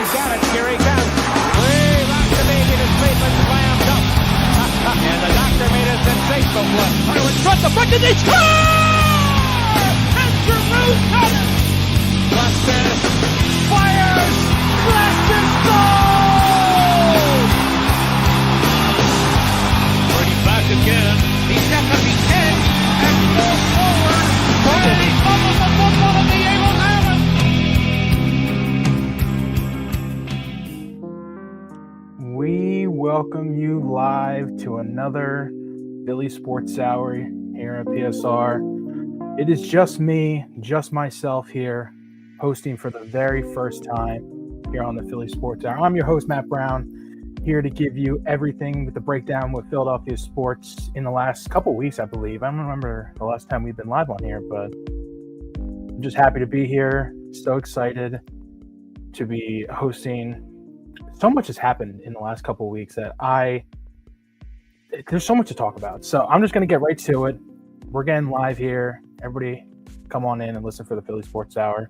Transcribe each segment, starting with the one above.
he's got it. Here he comes. Way rocks the baby to sleep and slam dunk. And the doctor made a sensational play. In front, the bucket, they score! And Jerusalem! Busted, fires, blasted, goal! Brady back again. He's got to be 10 and goes forward. Brady fumbles the football and the Eagles have it. We welcome you live to another Philly Sports Hour here at PSR. It is just me, just myself here, hosting for the very first time here on the Philly Sports Hour. I'm your host, Matt Brown, here to give you everything with the breakdown with Philadelphia sports in the last couple weeks, I believe. I don't remember the last time we've been live on here, but I'm just happy to be here. So excited to be hosting. So much has happened in the last couple of weeks that there's so much to talk about. So I'm just going to get right to it. We're getting live here. Everybody come on in and listen for the Philly Sports Hour.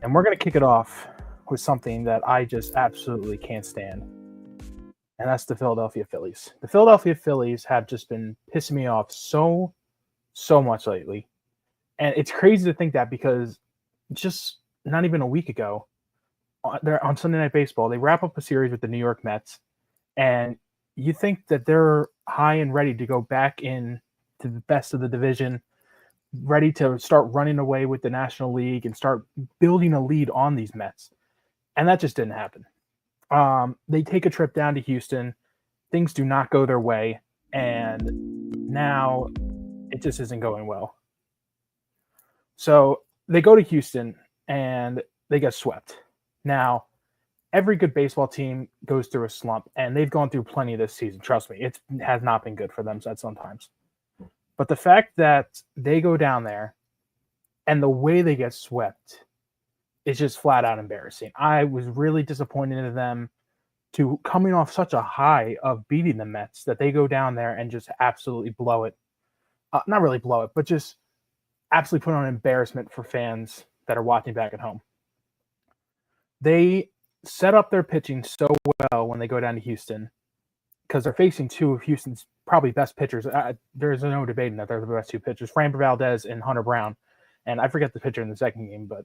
And we're going to kick it off with something that I just absolutely can't stand. And that's the Philadelphia Phillies. The Philadelphia Phillies have just been pissing me off so much lately. And it's crazy to think that because just not even a week ago, they're on Sunday Night Baseball, they wrap up a series with the New York Mets, and you think that they're high and ready to go back in to the best of the division, ready to start running away with the National League and start building a lead on these Mets. And that just didn't happen. They take a trip down to Houston. Things do not go their way, and now it just isn't going well. So they go to Houston, and they get swept. Now, every good baseball team goes through a slump, and they've gone through plenty this season. Trust me, it has not been good for them at sometimes. But the fact that they go down there and the way they get swept is just flat out embarrassing. I was really disappointed in them to coming off such a high of beating the Mets that they go down there and just absolutely blow it. Not really blow it, but just absolutely put on an embarrassment for fans that are watching back at home. They set up their pitching so well when they go down to Houston because they're facing two of Houston's probably best pitchers. There's no debating that they're the best two pitchers, Framber Valdez and Hunter Brown. And I forget the pitcher in the second game, but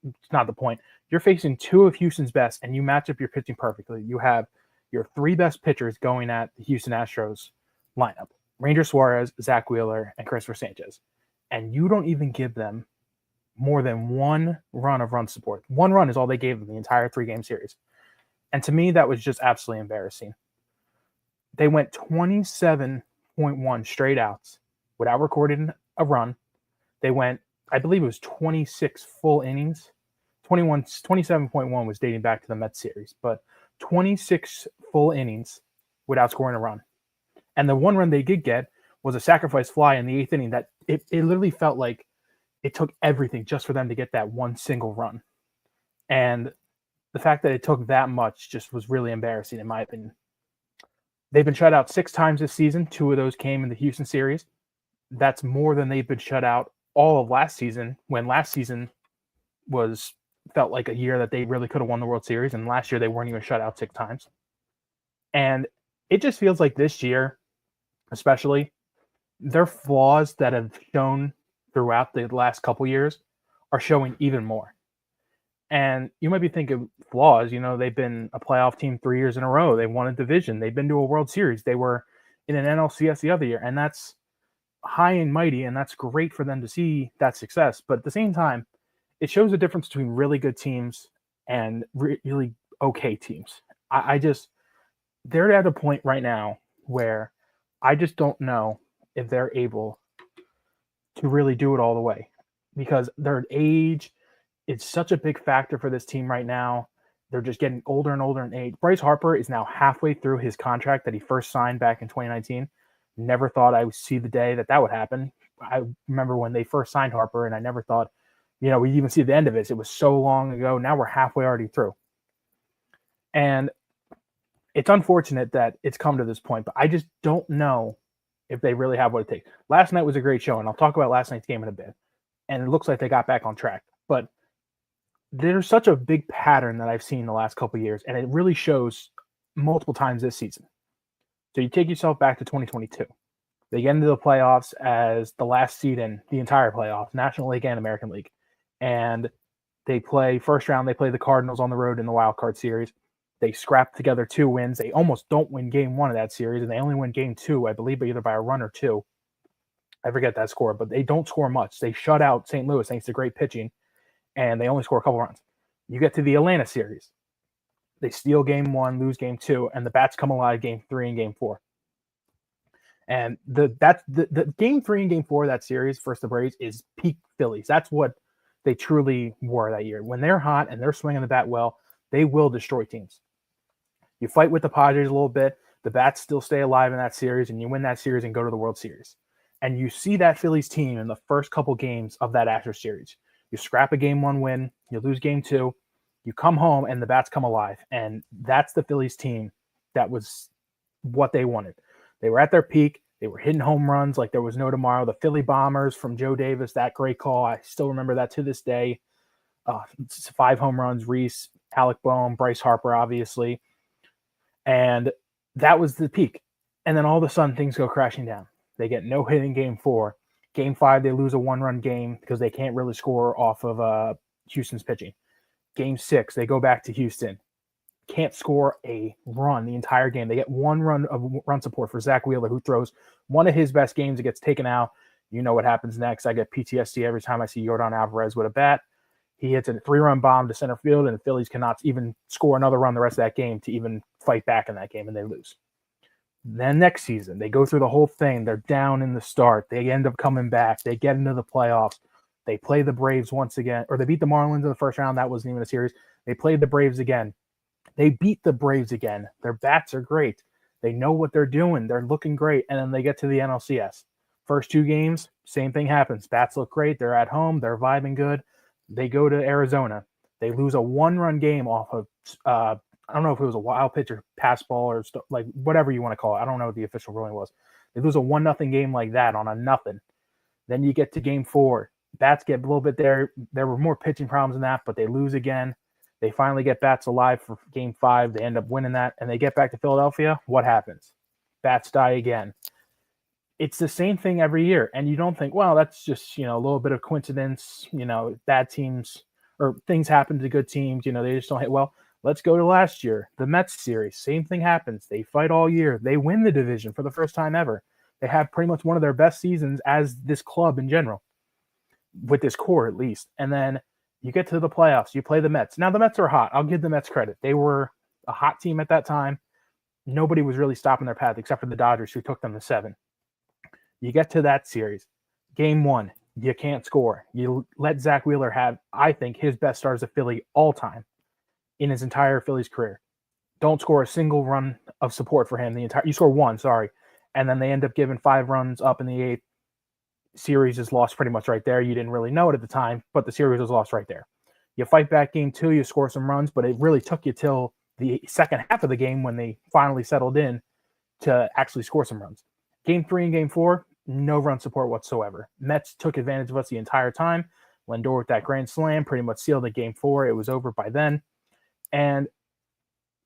it's not the point. You're facing two of Houston's best, and you match up your pitching perfectly. You have your three best pitchers going at the Houston Astros lineup, Ranger Suarez, Zach Wheeler, and Christopher Sanchez. And you don't even give them more than one run of run support. One run is all they gave them the entire 3-game series. And to me, that was just absolutely embarrassing. They went 27.1 straight outs without recording a run. They went, I believe it was 26 full innings. 27.1 was dating back to the Mets series, but 26 full innings without scoring a run. And the one run they did get was a sacrifice fly in the 8th inning that it literally felt like it took everything just for them to get that one single run. And the fact that it took that much just was really embarrassing, in my opinion. They've been shut out 6 times this season. 2 of those came in the Houston series. That's more than they've been shut out all of last season, when last season felt like a year that they really could have won the World Series, and last year they weren't even shut out 6 times. And it just feels like this year, especially, their flaws that have shown throughout the last couple years are showing even more. And you might be thinking flaws, they've been a playoff team 3 years in a row. They won a division. They've been to a World Series. They were in an NLCS the other year. And that's high and mighty, and that's great for them to see that success. But at the same time, it shows the difference between really good teams and really okay teams. They're at a point right now where I just don't know if they're able to really do it all the way, because their age is such a big factor for this team right now. They're just getting older and older in age. Bryce Harper is now halfway through his contract that he first signed back in 2019. Never thought I would see the day that would happen. I remember when they first signed Harper, and I never thought, we'd even see the end of it. It was so long ago. Now we're halfway already through. And it's unfortunate that it's come to this point, but I just don't know if they really have what it takes. Last night was a great show, and I'll talk about last night's game in a bit. And it looks like they got back on track. But there's such a big pattern that I've seen the last couple of years, and it really shows multiple times this season. So you take yourself back to 2022. They get into the playoffs as the last seed in the entire playoffs, National League and American League. And they play first round, they play the Cardinals on the road in the wild card series. They scrap together 2 wins. They almost don't win game 1 of that series, and they only win game 2, I believe, either by a run or 2. I forget that score, but they don't score much. They shut out St. Louis thanks to great pitching, and they only score a couple runs. You get to the Atlanta series. They steal game 1, lose game 2, and the bats come alive game 3 and game 4. And the game 3 and game 4 of that series versus the Braves is peak Phillies. That's what they truly were that year. When they're hot and they're swinging the bat well, they will destroy teams. You fight with the Padres a little bit. The bats still stay alive in that series, and you win that series and go to the World Series. And you see that Phillies team in the first couple games of that Astros series. You scrap a game 1 win, you lose game 2, you come home, and the bats come alive. And that's the Phillies team that was what they wanted. They were at their peak. They were hitting home runs like there was no tomorrow. The Philly Bombers from Joe Davis, that great call. I still remember that to this day. 5 home runs, Reese, Alec Boehm, Bryce Harper, obviously. And that was the peak. And then all of a sudden, things go crashing down. They get no hit in game 4. Game 5, they lose a 1-run game because they can't really score off of Houston's pitching. Game 6, they go back to Houston. Can't score a run the entire game. They get 1 run of run support for Zach Wheeler, who throws one of his best games. It gets taken out. You know what happens next. I get PTSD every time I see Yordan Alvarez with a bat. He hits a 3-run bomb to center field, and the Phillies cannot even score another run the rest of that game to even fight back in that game, and they lose. Then next season, they go through the whole thing. They're down in the start. They end up coming back. They get into the playoffs. They play the Braves once again, or they beat the Marlins in the first round. That wasn't even a series. They played the Braves again. They beat the Braves again. Their bats are great. They know what they're doing. They're looking great. And then they get to the NLCS. First 2 games, same thing happens. Bats look great. They're at home. They're vibing good. They go to Arizona. They lose a 1-run game off of, I don't know if it was a wild pitch or pass ball or like whatever you want to call it. I don't know what the official ruling was. They lose a 1-0 game like that on a nothing. Then you get to game 4. Bats get a little bit there. There were more pitching problems than that, but they lose again. They finally get bats alive for game 5. They end up winning that, and they get back to Philadelphia. What happens? Bats die again. It's the same thing every year, and you don't think, well, that's just, a little bit of coincidence. Bad teams or things happen to good teams. They just don't hit well. Let's go to last year, the Mets series. Same thing happens. They fight all year. They win the division for the first time ever. They have pretty much one of their best seasons as this club in general, with this core at least. And then you get to the playoffs. You play the Mets. Now, the Mets are hot. I'll give the Mets credit. They were a hot team at that time. Nobody was really stopping their path except for the Dodgers, who took them to 7. You get to that series. Game 1, you can't score. You let Zach Wheeler have, I think, his best start as a Philly all time in his entire Phillies career. Don't score a single run of support for him. You score 1, sorry. And then they end up giving 5 runs up in the 8th. Series is lost pretty much right there. You didn't really know it at the time, but the series was lost right there. You fight back game 2, you score some runs, but it really took you till the second half of the game when they finally settled in to actually score some runs. Game 3 and game 4, no run support whatsoever. Mets took advantage of us the entire time. Lindor with that grand slam pretty much sealed the game 4. It was over by then. And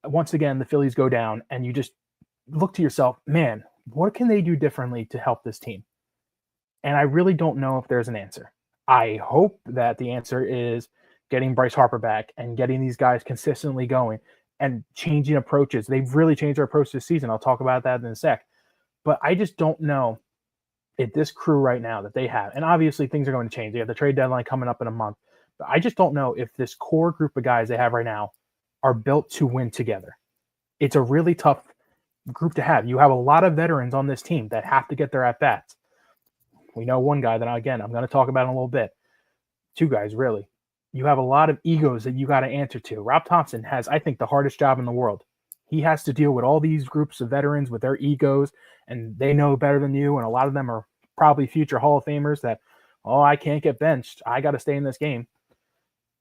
once again, the Phillies go down, and you just look to yourself, man, what can they do differently to help this team? And I really don't know if there's an answer. I hope that the answer is getting Bryce Harper back and getting these guys consistently going and changing approaches. They've really changed their approach this season. I'll talk about that in a sec. But I just don't know if this crew right now that they have, and obviously things are going to change. They have the trade deadline coming up in a month. But I just don't know if this core group of guys they have right now are built to win together. It's a really tough group to have. You have a lot of veterans on this team that have to get their at-bats. We know one guy that, again, I'm going to talk about in a little bit. 2 guys, really. You have a lot of egos that you got to answer to. Rob Thompson has, I think, the hardest job in the world. He has to deal with all these groups of veterans with their egos, and they know better than you, and a lot of them are probably future Hall of Famers that, I can't get benched. I got to stay in this game.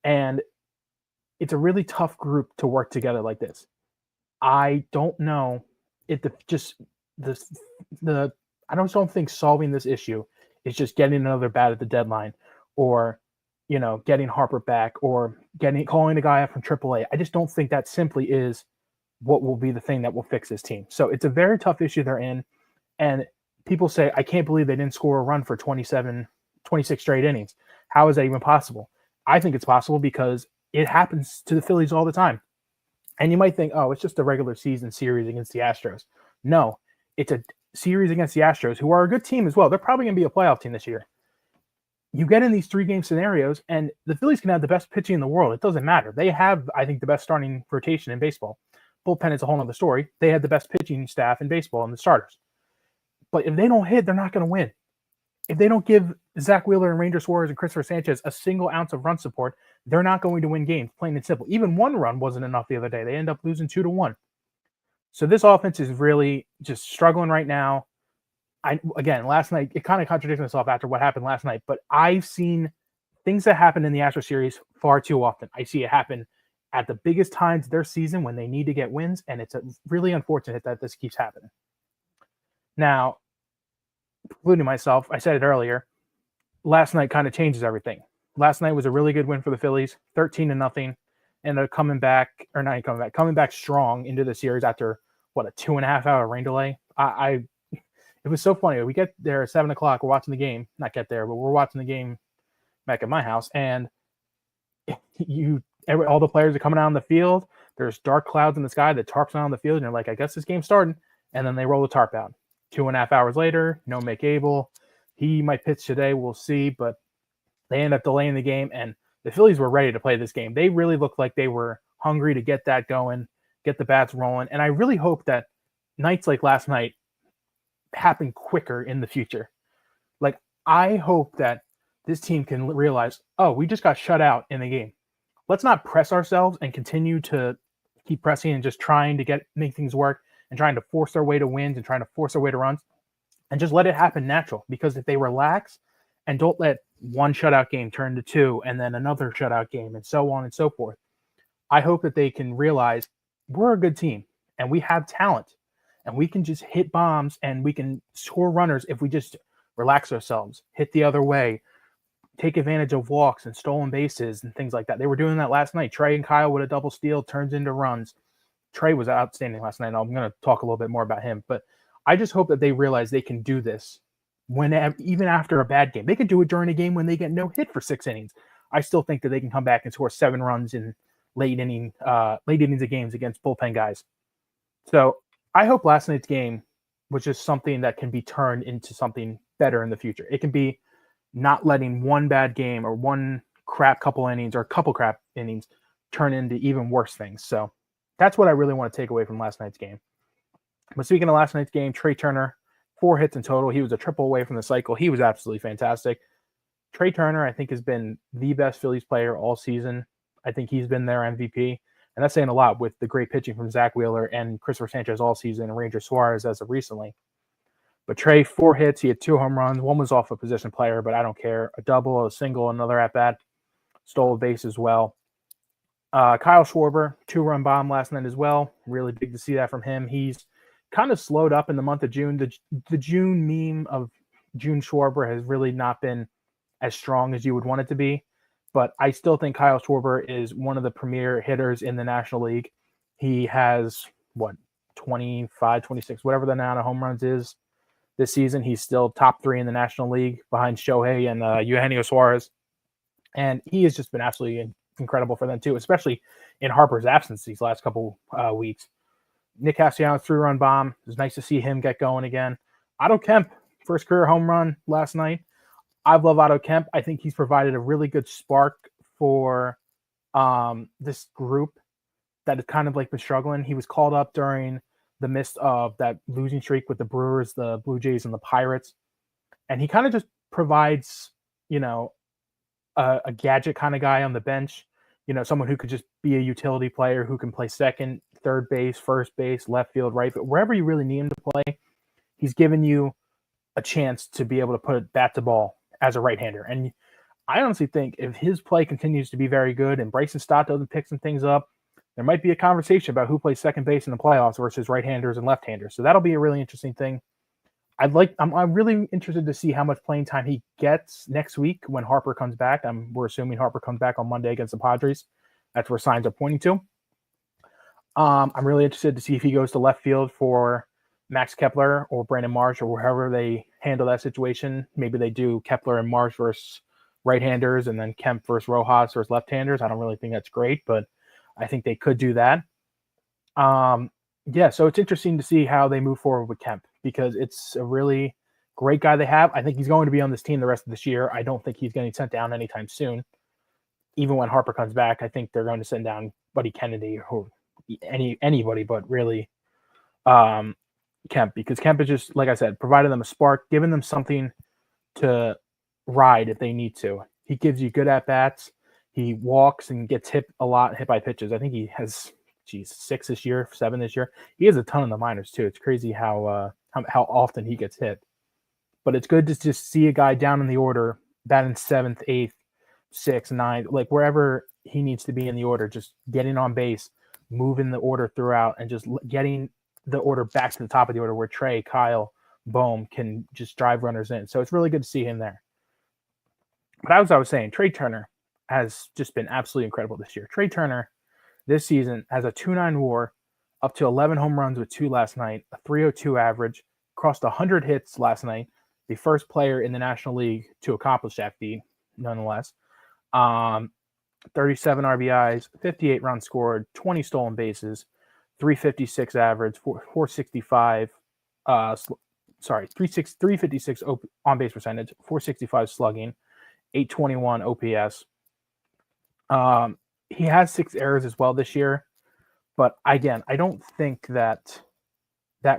And it's a really tough group to work together like this. I don't know if I don't think solving this issue is just getting another bat at the deadline or getting Harper back or calling the guy up from AAA. I just don't think that simply is what will be the thing that will fix this team. So it's a very tough issue they're in. And people say, I can't believe they didn't score a run for 26 straight innings. How is that even possible? I think it's possible because it happens to the Phillies all the time. And you might think, oh, it's just a regular season series against the Astros. No, it's a series against the Astros, who are a good team as well. They're probably going to be a playoff team this year. You get in these 3-game scenarios, and the Phillies can have the best pitching in the world. It doesn't matter. They have, I think, the best starting rotation in baseball. Bullpen is a whole other story. They had the best pitching staff in baseball and the starters. But if they don't hit, they're not going to win. If they don't give Zach Wheeler and Ranger Suarez and Christopher Sanchez a single ounce of run support, they're not going to win games, plain and simple. Even one run wasn't enough the other day. They end up losing 2-1. So this offense is really just struggling right now. Again, last night, it kind of contradicts myself after what happened last night, but I've seen things that happen in the Astros series far too often. I see it happen at the biggest times of their season when they need to get wins, and it's really unfortunate that this keeps happening. Now, including myself, I said it earlier, last night kind of changes everything. Last night was a really good win for the Phillies, 13-0, and they're coming back strong into the series after, a 2.5-hour rain delay. It was so funny. We get there at 7 o'clock. We're watching the game. Not get there, but we're watching the game back at my house. And all the players are coming out on the field. There's dark clouds in the sky. The tarp's not on the field. And you're like, I guess this game's starting. And then they roll the tarp out. 2.5 hours later, no Mick Abel. He might pitch today. We'll see. But they end up delaying the game. And the Phillies were ready to play this game. They really looked like they were hungry to get that going, get the bats rolling. And I really hope that nights like last night happen quicker in the future. Like, I hope that this team can realize, oh, we just got shut out in the game. Let's not press ourselves and continue to keep pressing and just trying to make things work and trying to force our way to wins and trying to force our way to runs, and just let it happen natural. Because if they relax and don't let one shutout game turn to 2 and then another shutout game and so on and so forth, I hope that they can realize we're a good team and we have talent. And we can just hit bombs and we can score runners if we just relax ourselves, hit the other way, take advantage of walks and stolen bases and things like that. They were doing that last night. Trey and Kyle with a double steal turns into runs. Trey was outstanding last night. I'm going to talk a little bit more about him. But I just hope that they realize they can do this even after a bad game. They could do it during a game when they get no hit for 6 innings. I still think that they can come back and score 7 runs in late innings of games against bullpen guys. So I hope last night's game was just something that can be turned into something better in the future. It can be not letting one bad game or one crap couple innings or a couple crap innings turn into even worse things. So that's what I really want to take away from last night's game. But speaking of last night's game, Trey Turner, 4 hits in total. He was a triple away from the cycle. He was absolutely fantastic. Trey Turner, I think, has been the best Phillies player all season. I think he's been their MVP. And that's saying a lot with the great pitching from Zach Wheeler and Christopher Sanchez all season and Ranger Suarez as of recently. But Trey, 4 hits. He had 2 home runs. One was off a position player, but I don't care. A double, a single, another at-bat. Stole a base as well. Kyle Schwarber, 2-run bomb last night as well. Really big to see that from him. He's kind of slowed up in the month of June. The June meme of June Schwarber has really not been as strong as you would want it to be. But I still think Kyle Schwarber is one of the premier hitters in the National League. He has, 25, 26, whatever the amount of home runs is this season. He's still top 3 in the National League behind Shohei and Eugenio Suarez. And he has just been absolutely incredible for them too, especially in Harper's absence these last couple weeks. Nick Castellanos, 3-run bomb. It was nice to see him get going again. Otto Kemp, first career home run last night. I love Otto Kemp. I think he's provided a really good spark for this group that has kind of like been struggling. He was called up during the midst of that losing streak with the Brewers, the Blue Jays, and the Pirates. And he kind of just provides, a gadget kind of guy on the bench, someone who could just be a utility player who can play second, third base, first base, left field, right field, wherever you really need him to play. He's given you a chance to be able to put bat to ball as a right-hander. And I honestly think if his play continues to be very good and Bryson Stott doesn't pick some things up, there might be a conversation about who plays second base in the playoffs versus right-handers and left-handers. So that'll be a really interesting thing. I'm really interested to see how much playing time he gets next week when Harper comes back. We're assuming Harper comes back on Monday against the Padres. That's where signs are pointing to. I'm really interested to see if he goes to left field for Max Kepler or Brandon Marsh or whoever they handle that situation. Maybe they do Kepler and Marsh versus right-handers and then Kemp versus Rojas versus left-handers. I don't really think that's great, but I think they could do that. So it's interesting to see how they move forward with Kemp because it's a really great guy they have. I think he's going to be on this team the rest of this year. I don't think he's getting sent down anytime soon. Even when Harper comes back, I think they're going to send down Buddy Kennedy or anybody, but really Kemp, because Kemp is just, like I said, providing them a spark, giving them something to ride if they need to. He gives you good at-bats. He walks and gets hit by pitches. I think he has 6 this year, 7 this year. He has a ton in the minors too. It's crazy how often he gets hit. But it's good to just see a guy down in the order, batting 7th, 8th, 6th, 9th, like wherever he needs to be in the order, just getting on base, moving the order throughout, and just getting the order back to the top of the order where Trey, Kyle, Bohm can just drive runners in. So it's really good to see him there. But as I was saying, Trey Turner has just been absolutely incredible this year. Trey Turner this season has a 2.9 WAR, up to 11 home runs with 2 last night, a 3.02 average, crossed 100 hits last night, the first player in the National League to accomplish that feat, nonetheless. 37 RBIs, 58 runs scored, 20 stolen bases, 356 average, 465, 356 on base percentage, 465 slugging, 821 OPS. He has 6 errors as well this year, but again, I don't think that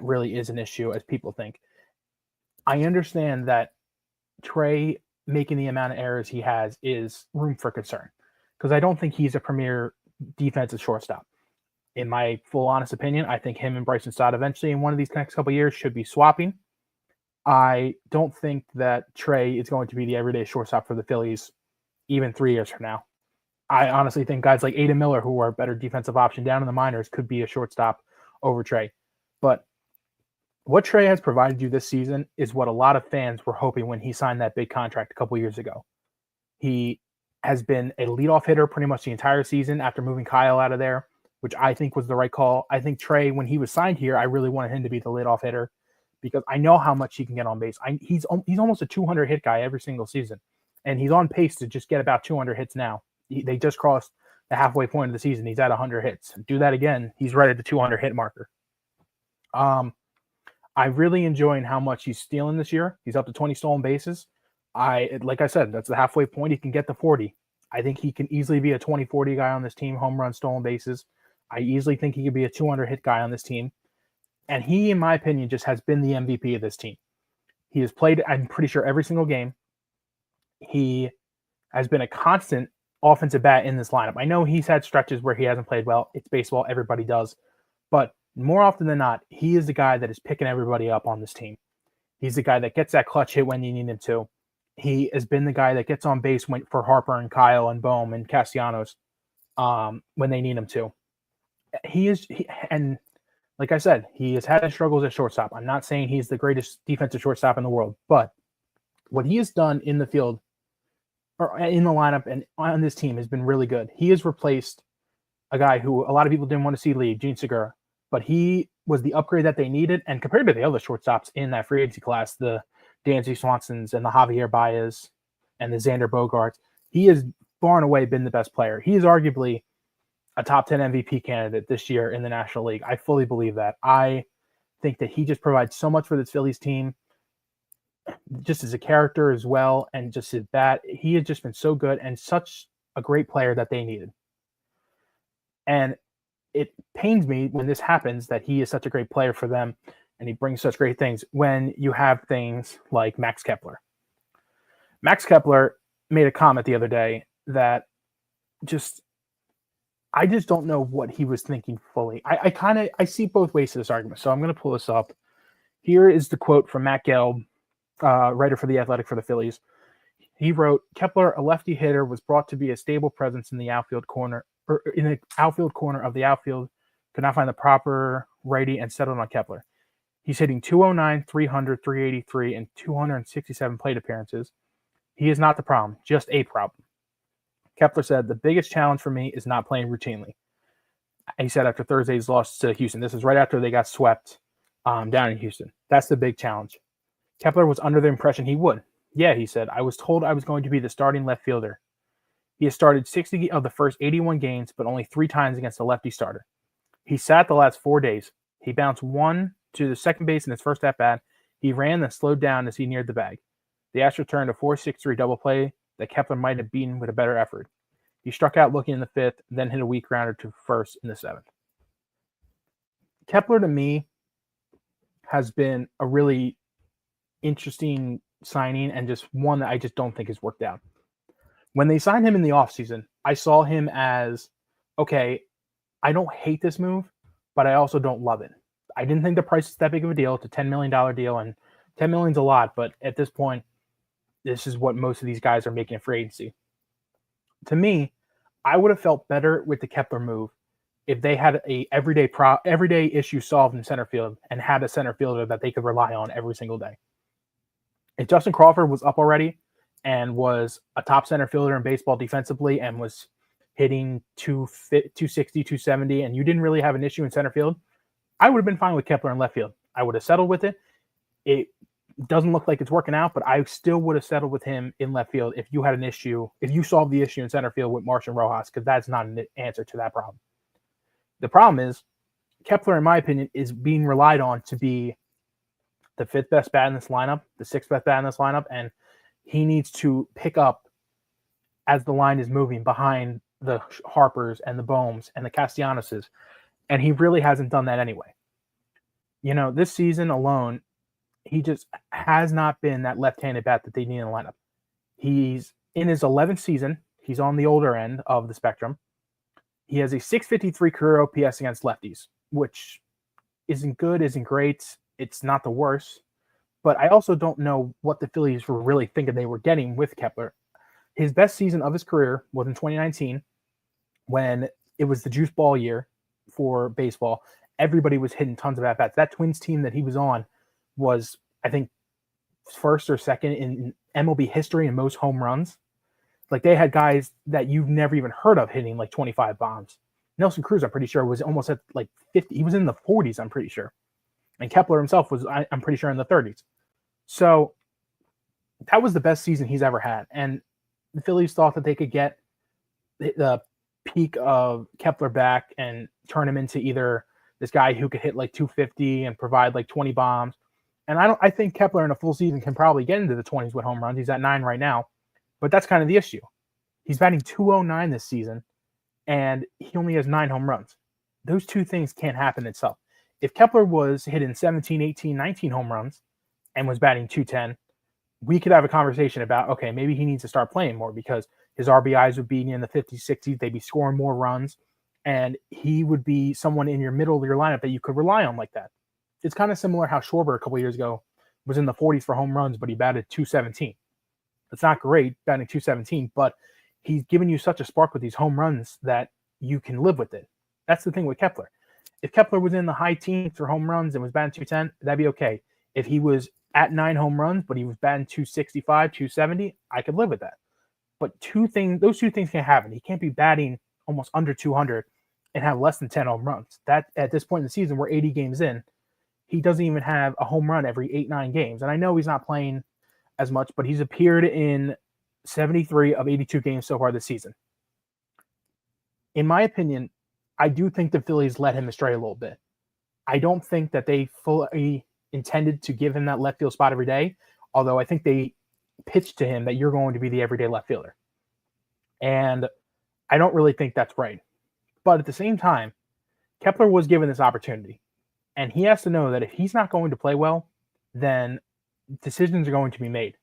really is an issue as people think. I understand that Trey making the amount of errors he has is room for concern because I don't think he's a premier defensive shortstop. In my full honest opinion, I think him and Bryson Stott eventually in one of these next couple of years should be swapping. I don't think that Trey is going to be the everyday shortstop for the Phillies even 3 years from now. I honestly think guys like Aiden Miller, who are a better defensive option down in the minors, could be a shortstop over Trey. But what Trey has provided you this season is what a lot of fans were hoping when he signed that big contract a couple years ago. He has been a leadoff hitter pretty much the entire season after moving Kyle out of there, which I think was the right call. I think Trey, when he was signed here, I really wanted him to be the leadoff hitter because I know how much he can get on base. He's almost a 200 hit guy every single season, and he's on pace to just get about 200 hits now. They just crossed the halfway point of the season. He's at 100 hits. Do that again, he's right at the 200 hit marker. I'm really enjoying how much he's stealing this year. He's up to 20 stolen bases. Like I said, that's the halfway point. He can get to 40. I think he can easily be a 20-40 guy on this team, home run, stolen bases. I easily think he could be a 200 hit guy on this team. And he, in my opinion, just has been the MVP of this team. He has played, I'm pretty sure, every single game. He has been a constant offensive bat in this lineup. I know he's had stretches where he hasn't played well. It's baseball. Everybody does. But more often than not, he is the guy that is picking everybody up on this team. He's the guy that gets that clutch hit when you need him to. He has been the guy that gets on base for Harper and Kyle and Bohm and Castellanos when they need him to. And like I said, he has had his struggles at shortstop. I'm not saying he's the greatest defensive shortstop in the world, but what he has done in the field or in the lineup and on this team has been really good. He has replaced a guy who a lot of people didn't want to see leave, Gene Segura, but he was the upgrade that they needed. And compared to the other shortstops in that free agency class, the Dansby Swansons and the Javier Baez and the Xander Bogaerts, he has far and away been the best player. He is arguably a top 10 MVP candidate this year in the National League. I fully believe that. I think that he just provides so much for this Phillies team, just as a character as well, and just his bat. He has just been so good and such a great player that they needed. And it pains me when this happens that he is such a great player for them and he brings such great things when you have things like Max Kepler. Max Kepler made a comment the other day that I just don't know what he was thinking fully. I see both ways to this argument, so I'm going to pull this up. Here is the quote from Matt Gelb, writer for The Athletic for the Phillies. He wrote, "Kepler, a lefty hitter, was brought to be a stable presence in the outfield corner, or in the outfield corner of the outfield, could not find the proper righty and settled on Kepler. He's hitting 209, 300, 383, and 267 plate appearances. He is not the problem, just a problem. Kepler said, the biggest challenge for me is not playing routinely. He said after Thursday's loss to Houston. This is right after they got swept down in Houston. That's the big challenge. Kepler was under the impression he would. Yeah, he said, I was told I was going to be the starting left fielder. He has started 60 of the first 81 games, but only 3 times against a lefty starter. He sat the last 4 days. He bounced one to the second base in his first at-bat. He ran and slowed down as he neared the bag. The Astros turned a 4-6-3 double play that Kepler might have beaten with a better effort. He struck out looking in the 5th, then hit a weak grounder to first in the 7th. Kepler, to me, has been a really interesting signing and just one that I just don't think has worked out. When they signed him in the offseason, I saw him as, okay, I don't hate this move, but I also don't love it. I didn't think the price was that big of a deal. It's a $10 million deal, and $10 million is a lot, but at this point, this is what most of these guys are making in free agency. To me, I would have felt better with the Kepler move if they had a everyday issue solved in center field and had a center fielder that they could rely on every single day. If Justin Crawford was up already and was a top center fielder in baseball defensively and was hitting 260, 270, and you didn't really have an issue in center field, I would have been fine with Kepler in left field. I would have settled with it. It doesn't look like it's working out, but I still would have settled with him in left field if you had an issue, if you solved the issue in center field with Martian Rojas, because that's not an answer to that problem. The problem is Kepler, in my opinion, is being relied on to be the 5th best bat in this lineup, the 6th best bat in this lineup, and he needs to pick up as the line is moving behind the Harpers and the Bohms and the Castellanos, and he really hasn't done that anyway. You know, this season alone, he just has not been that left-handed bat that they need in the lineup. He's in his 11th season. He's on the older end of the spectrum. He has a 653 career OPS against lefties, which isn't good, isn't great. It's not the worst. But I also don't know what the Phillies were really thinking they were getting with Kepler. His best season of his career was in 2019 when it was the juice ball year for baseball. Everybody was hitting tons of at-bats. That Twins team that he was on was, I think, first or second in MLB history in most home runs. Like, they had guys that you've never even heard of hitting like 25 bombs. Nelson Cruz, I'm pretty sure, was almost at like 50. He was in the 40s, I'm pretty sure. And Kepler himself was, I'm pretty sure, in the 30s. So that was the best season he's ever had. And the Phillies thought that they could get the peak of Kepler back and turn him into either this guy who could hit like 250 and provide like 20 bombs. And I think Kepler in a full season can probably get into the 20s with home runs. He's at 9 right now. But that's kind of the issue. He's batting 209 this season, and he only has 9 home runs. Those two things can't happen itself. If Kepler was hitting 17, 18, 19 home runs and was batting 210, we could have a conversation about, okay, maybe he needs to start playing more because his RBIs would be in the 50s, 60s. They'd be scoring more runs, and he would be someone in your middle of your lineup that you could rely on like that. It's kind of similar how Schwarber a couple years ago was in the 40s for home runs, but he batted 217. It's not great batting 217, but he's given you such a spark with these home runs that you can live with it. That's the thing with Kepler. If Kepler was in the high teens for home runs and was batting 210, that'd be okay. If he was at 9 home runs, but he was batting 265, 270, I could live with that. But those two things can't happen. He can't be batting almost under 200 and have less than 10 home runs. That, at this point in the season, we're 80 games in, he doesn't even have a home run every 8-9 games. And I know he's not playing as much, but he's appeared in 73 of 82 games so far this season. In my opinion, I do think the Phillies led him astray a little bit. I don't think that they fully intended to give him that left field spot every day, although I think they pitched to him that you're going to be the everyday left fielder. And I don't really think that's right. But at the same time, Kepler was given this opportunity. And he has to know that if he's not going to play well, then decisions are going to be made.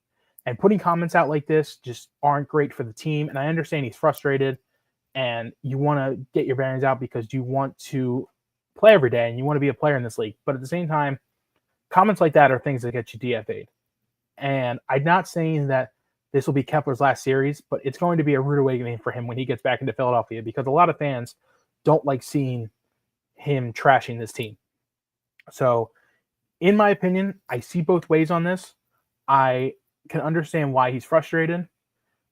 And putting comments out like this just aren't great for the team. And I understand he's frustrated and you want to get your bearings out because you want to play every day and you want to be a player in this league. But at the same time, comments like that are things that get you DFA'd. And I'm not saying that this will be Kepler's last series, but it's going to be a rude awakening for him when he gets back into Philadelphia because a lot of fans don't like seeing him trashing this team. So in my opinion, I see both ways on this. I can understand why he's frustrated.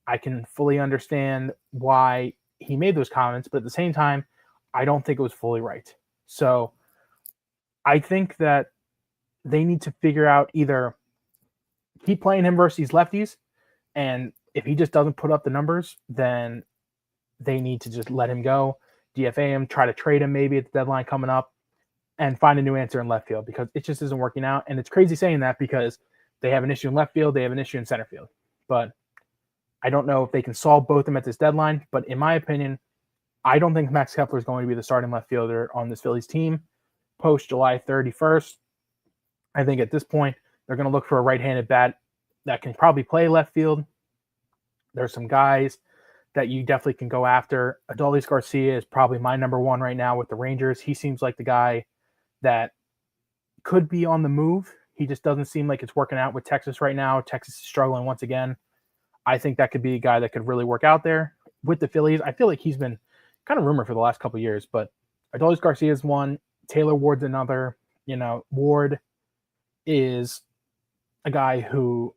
I can fully understand why he made those comments, but at the same time, I don't think it was fully right. So I think that they need to figure out either keep playing him versus these lefties, and if he just doesn't put up the numbers, then they need to just let him go, DFA him, try to trade him maybe at the deadline coming up, and find a new answer in left field because it just isn't working out. And it's crazy saying that because they have an issue in left field, they have an issue in center field. But I don't know if they can solve both of them at this deadline. But in my opinion, I don't think Max Kepler is going to be the starting left fielder on this Phillies team post July 31st. I think at this point, they're going to look for a right-handed bat that can probably play left field. There's some guys that you definitely can go after. Adolis Garcia is probably my number one right now with the Rangers. He seems like the guy that could be on the move. He just doesn't seem like it's working out with Texas right now. Texas is struggling once again. I think that could be a guy that could really work out there. With the Phillies, I feel like he's been kind of rumored for the last couple of years, but Adolis Garcia is one. Taylor Ward's another. Ward is a guy who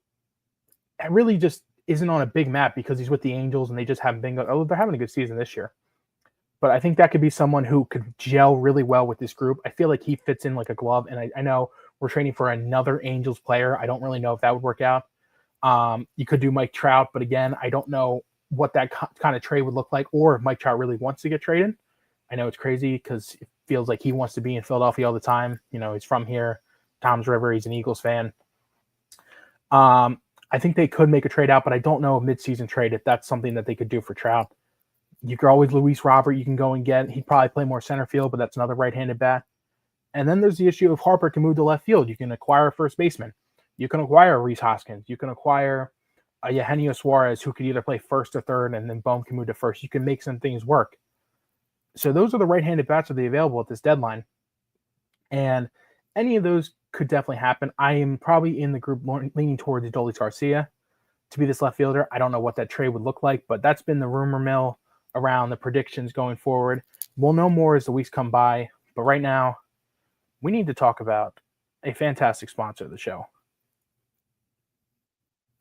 really just isn't on a big map because he's with the Angels and they just haven't been good. Oh, they're having a good season this year. But I think that could be someone who could gel really well with this group. I feel like he fits in like a glove, and I know we're training for another Angels player. I don't really know if that would work out. You could do Mike Trout, but again, I don't know what that kind of trade would look like or if Mike Trout really wants to get traded. I know it's crazy because it feels like he wants to be in Philadelphia all the time. He's from here, Tom's River. He's an Eagles fan. I think they could make a trade out, but I don't know a midseason trade if that's something that they could do for Trout. You could always Luis Robert you can go and get. He'd probably play more center field, but that's another right-handed bat. And then there's the issue of Harper can move to left field. You can acquire a first baseman. You can acquire a Rhys Hoskins. You can acquire a Eugenio Suarez who could either play first or third, and then Bohm can move to first. You can make some things work. So those are the right-handed bats that are available at this deadline. And any of those could definitely happen. I am probably in the group leaning towards Adolis Garcia to be this left fielder. I don't know what that trade would look like, but that's been the rumor mill around the predictions going forward. We'll know more as the weeks come by, but right now we need to talk about a fantastic sponsor of the show,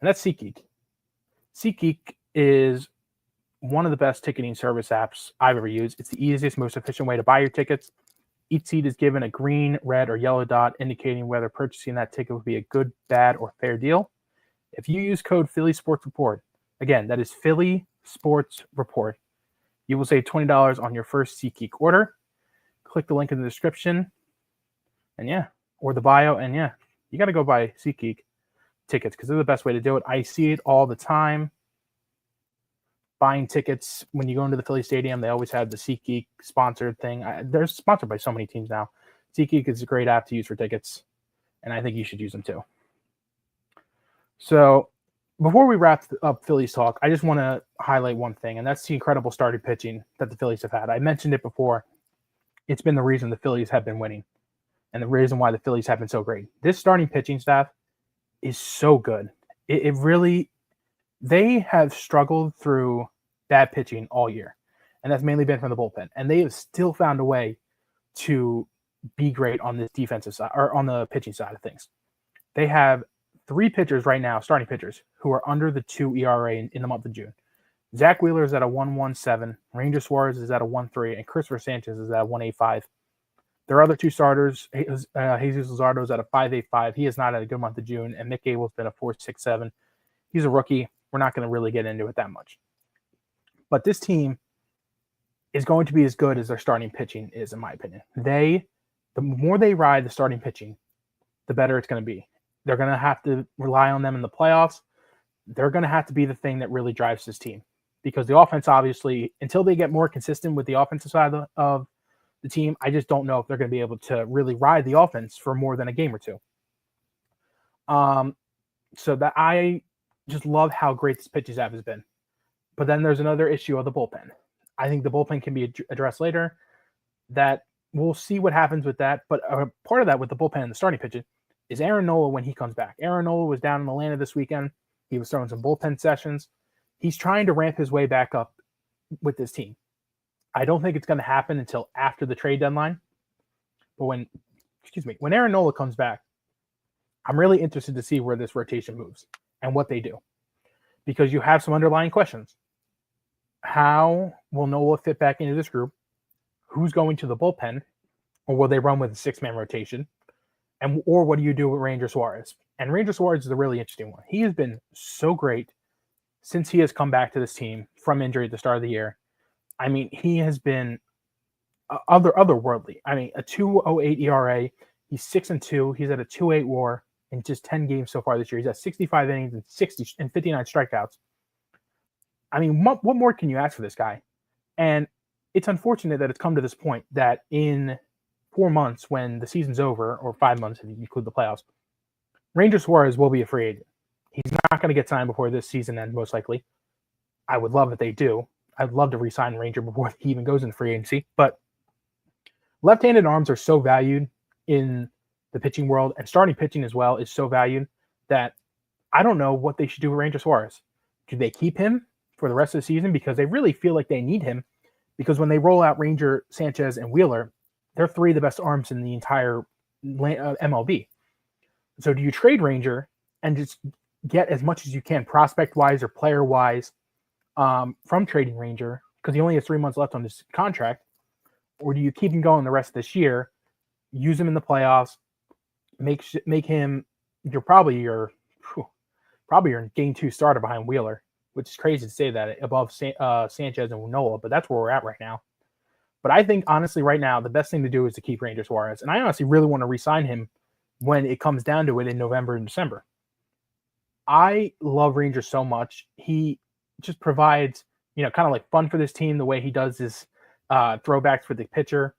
and that's SeatGeek. SeatGeek is one of the best ticketing service apps I've ever used. It's the easiest, most efficient way to buy your tickets. Each seat is given a green, red, or yellow dot indicating whether purchasing that ticket would be a good, bad, or fair deal. If you use code Philly Sports Report, again, that is Philly Sports Report, you will save $20 on your first SeatGeek order. Click the link in the description, or the bio, and you got to go buy SeatGeek tickets because they're the best way to do it. I see it all the time. Buying tickets when you go into the Philly Stadium, they always have the SeatGeek sponsored thing. They're sponsored by so many teams now. SeatGeek is a great app to use for tickets, and I think you should use them too. So before we wrap up Phillies talk, I just want to highlight one thing, and that's the incredible starting pitching that the Phillies have had. I mentioned it before. It's been the reason the Phillies have been winning and the reason why the Phillies have been so great. This starting pitching staff is so good. It really, they have struggled through bad pitching all year, and that's mainly been from the bullpen. And they have still found a way to be great on this defensive side or on the pitching side of things. They have 3 pitchers right now, starting pitchers, who are under the 2 ERA in the month of June. Zach Wheeler is at a 1.17, Ranger Suarez is at a 1.3, and Christopher Sanchez is at a 1.85. Their other 2 starters, Jesus Luzardo is at a 5.85. He has not had a good month of June, and Mick Abel's been a 4.67. He's a rookie. We're not going to really get into it that much. But this team is going to be as good as their starting pitching is, in my opinion. The more they ride the starting pitching, the better it's going to be. They're going to have to rely on them in the playoffs. They're going to have to be the thing that really drives this team. Because the offense, obviously, until they get more consistent with the offensive side of the team, I just don't know if they're going to be able to really ride the offense for more than a game or two. So that I just love how great this pitching staff has been. But then there's another issue of the bullpen. I think the bullpen can be addressed later. That we'll see what happens with that. But part of that with the bullpen and the starting pitching is Aaron Nola when he comes back. Aaron Nola was down in Atlanta this weekend. He was throwing some bullpen sessions. He's trying to ramp his way back up with this team. I don't think it's going to happen until after the trade deadline. But when Aaron Nola comes back, I'm really interested to see where this rotation moves and what they do, because you have some underlying questions. How will Nola fit back into this group? Who's going to the bullpen? Or will they run with a 6-man rotation? Or what do you do with Ranger Suarez? And Ranger Suarez is a really interesting one. He has been so great since he has come back to this team from injury at the start of the year. I mean, he has been otherworldly. I mean, a 2.08 ERA. He's 6-2. He's at a 2.8 WAR in just 10 games so far this year. He's at 65 innings and 59 strikeouts. I mean, what more can you ask for this guy? And it's unfortunate that it's come to this point that in 4 months, when the season's over, or 5 months if you include the playoffs, Ranger Suarez will be a free agent. He's not going to get signed before this season ends, most likely. I would love if they do. I'd love to re-sign Ranger before he even goes into free agency. But left-handed arms are so valued in the pitching world, and starting pitching as well is so valued that I don't know what they should do with Ranger Suarez. Do they keep him for the rest of the season? Because they really feel like they need him. Because when they roll out Ranger, Sanchez, and Wheeler, they're 3 of the best arms in the entire MLB. So do you trade Ranger and just get as much as you can prospect-wise or player-wise from trading Ranger, because he only has 3 months left on his contract? Or do you keep him going the rest of this year, use him in the playoffs, make him probably your game 2 starter behind Wheeler, which is crazy to say that, above Sanchez and Nola, but that's where we're at right now. But I think, honestly, right now, the best thing to do is to keep Ranger Suarez. And I honestly really want to re-sign him when it comes down to it in November and December. I love Ranger so much. He just provides, kind of like fun for this team, the way he does his throwbacks for the pitcher,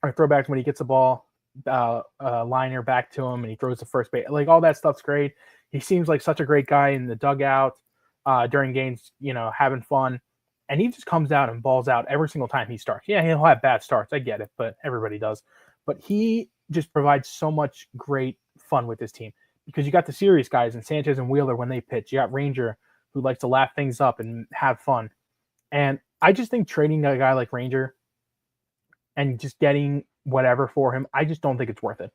or throwbacks when he gets the ball, liner back to him, and he throws the first base. Like, all that stuff's great. He seems like such a great guy in the dugout during games, having fun. And he just comes out and balls out every single time he starts. Yeah, he'll have bad starts. I get it, but everybody does. But he just provides so much great fun with this team, because you got the serious guys and Sanchez and Wheeler when they pitch. You got Ranger, who likes to laugh things up and have fun. And I just think trading a guy like Ranger and just getting whatever for him, I just don't think it's worth it.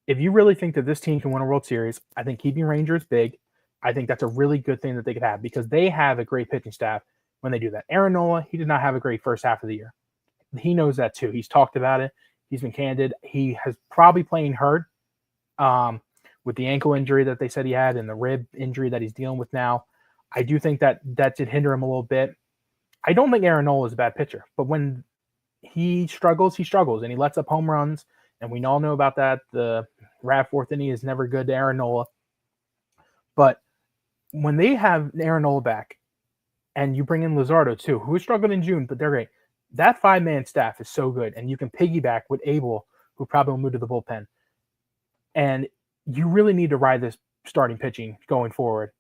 If you really think that this team can win a World Series, I think keeping Ranger is big. I think that's a really good thing that they could have, because they have a great pitching staff when they do that. Aaron Nola, he did not have a great first half of the year. He knows that too. He's talked about it. He's been candid. He has probably playing hurt with the ankle injury that they said he had and the rib injury that he's dealing with now. I do think that did hinder him a little bit. I don't think Aaron Nola is a bad pitcher, but when he struggles, and he lets up home runs, and we all know about that. The RAV fourth inning is never good to Aaron Nola. But when they have Aaron Nola back, and you bring in Luzardo too, who struggled in June, but they're great. That 5-man staff is so good, and you can piggyback with Abel, who probably will move to the bullpen. And you really need to ride this starting pitching going forward.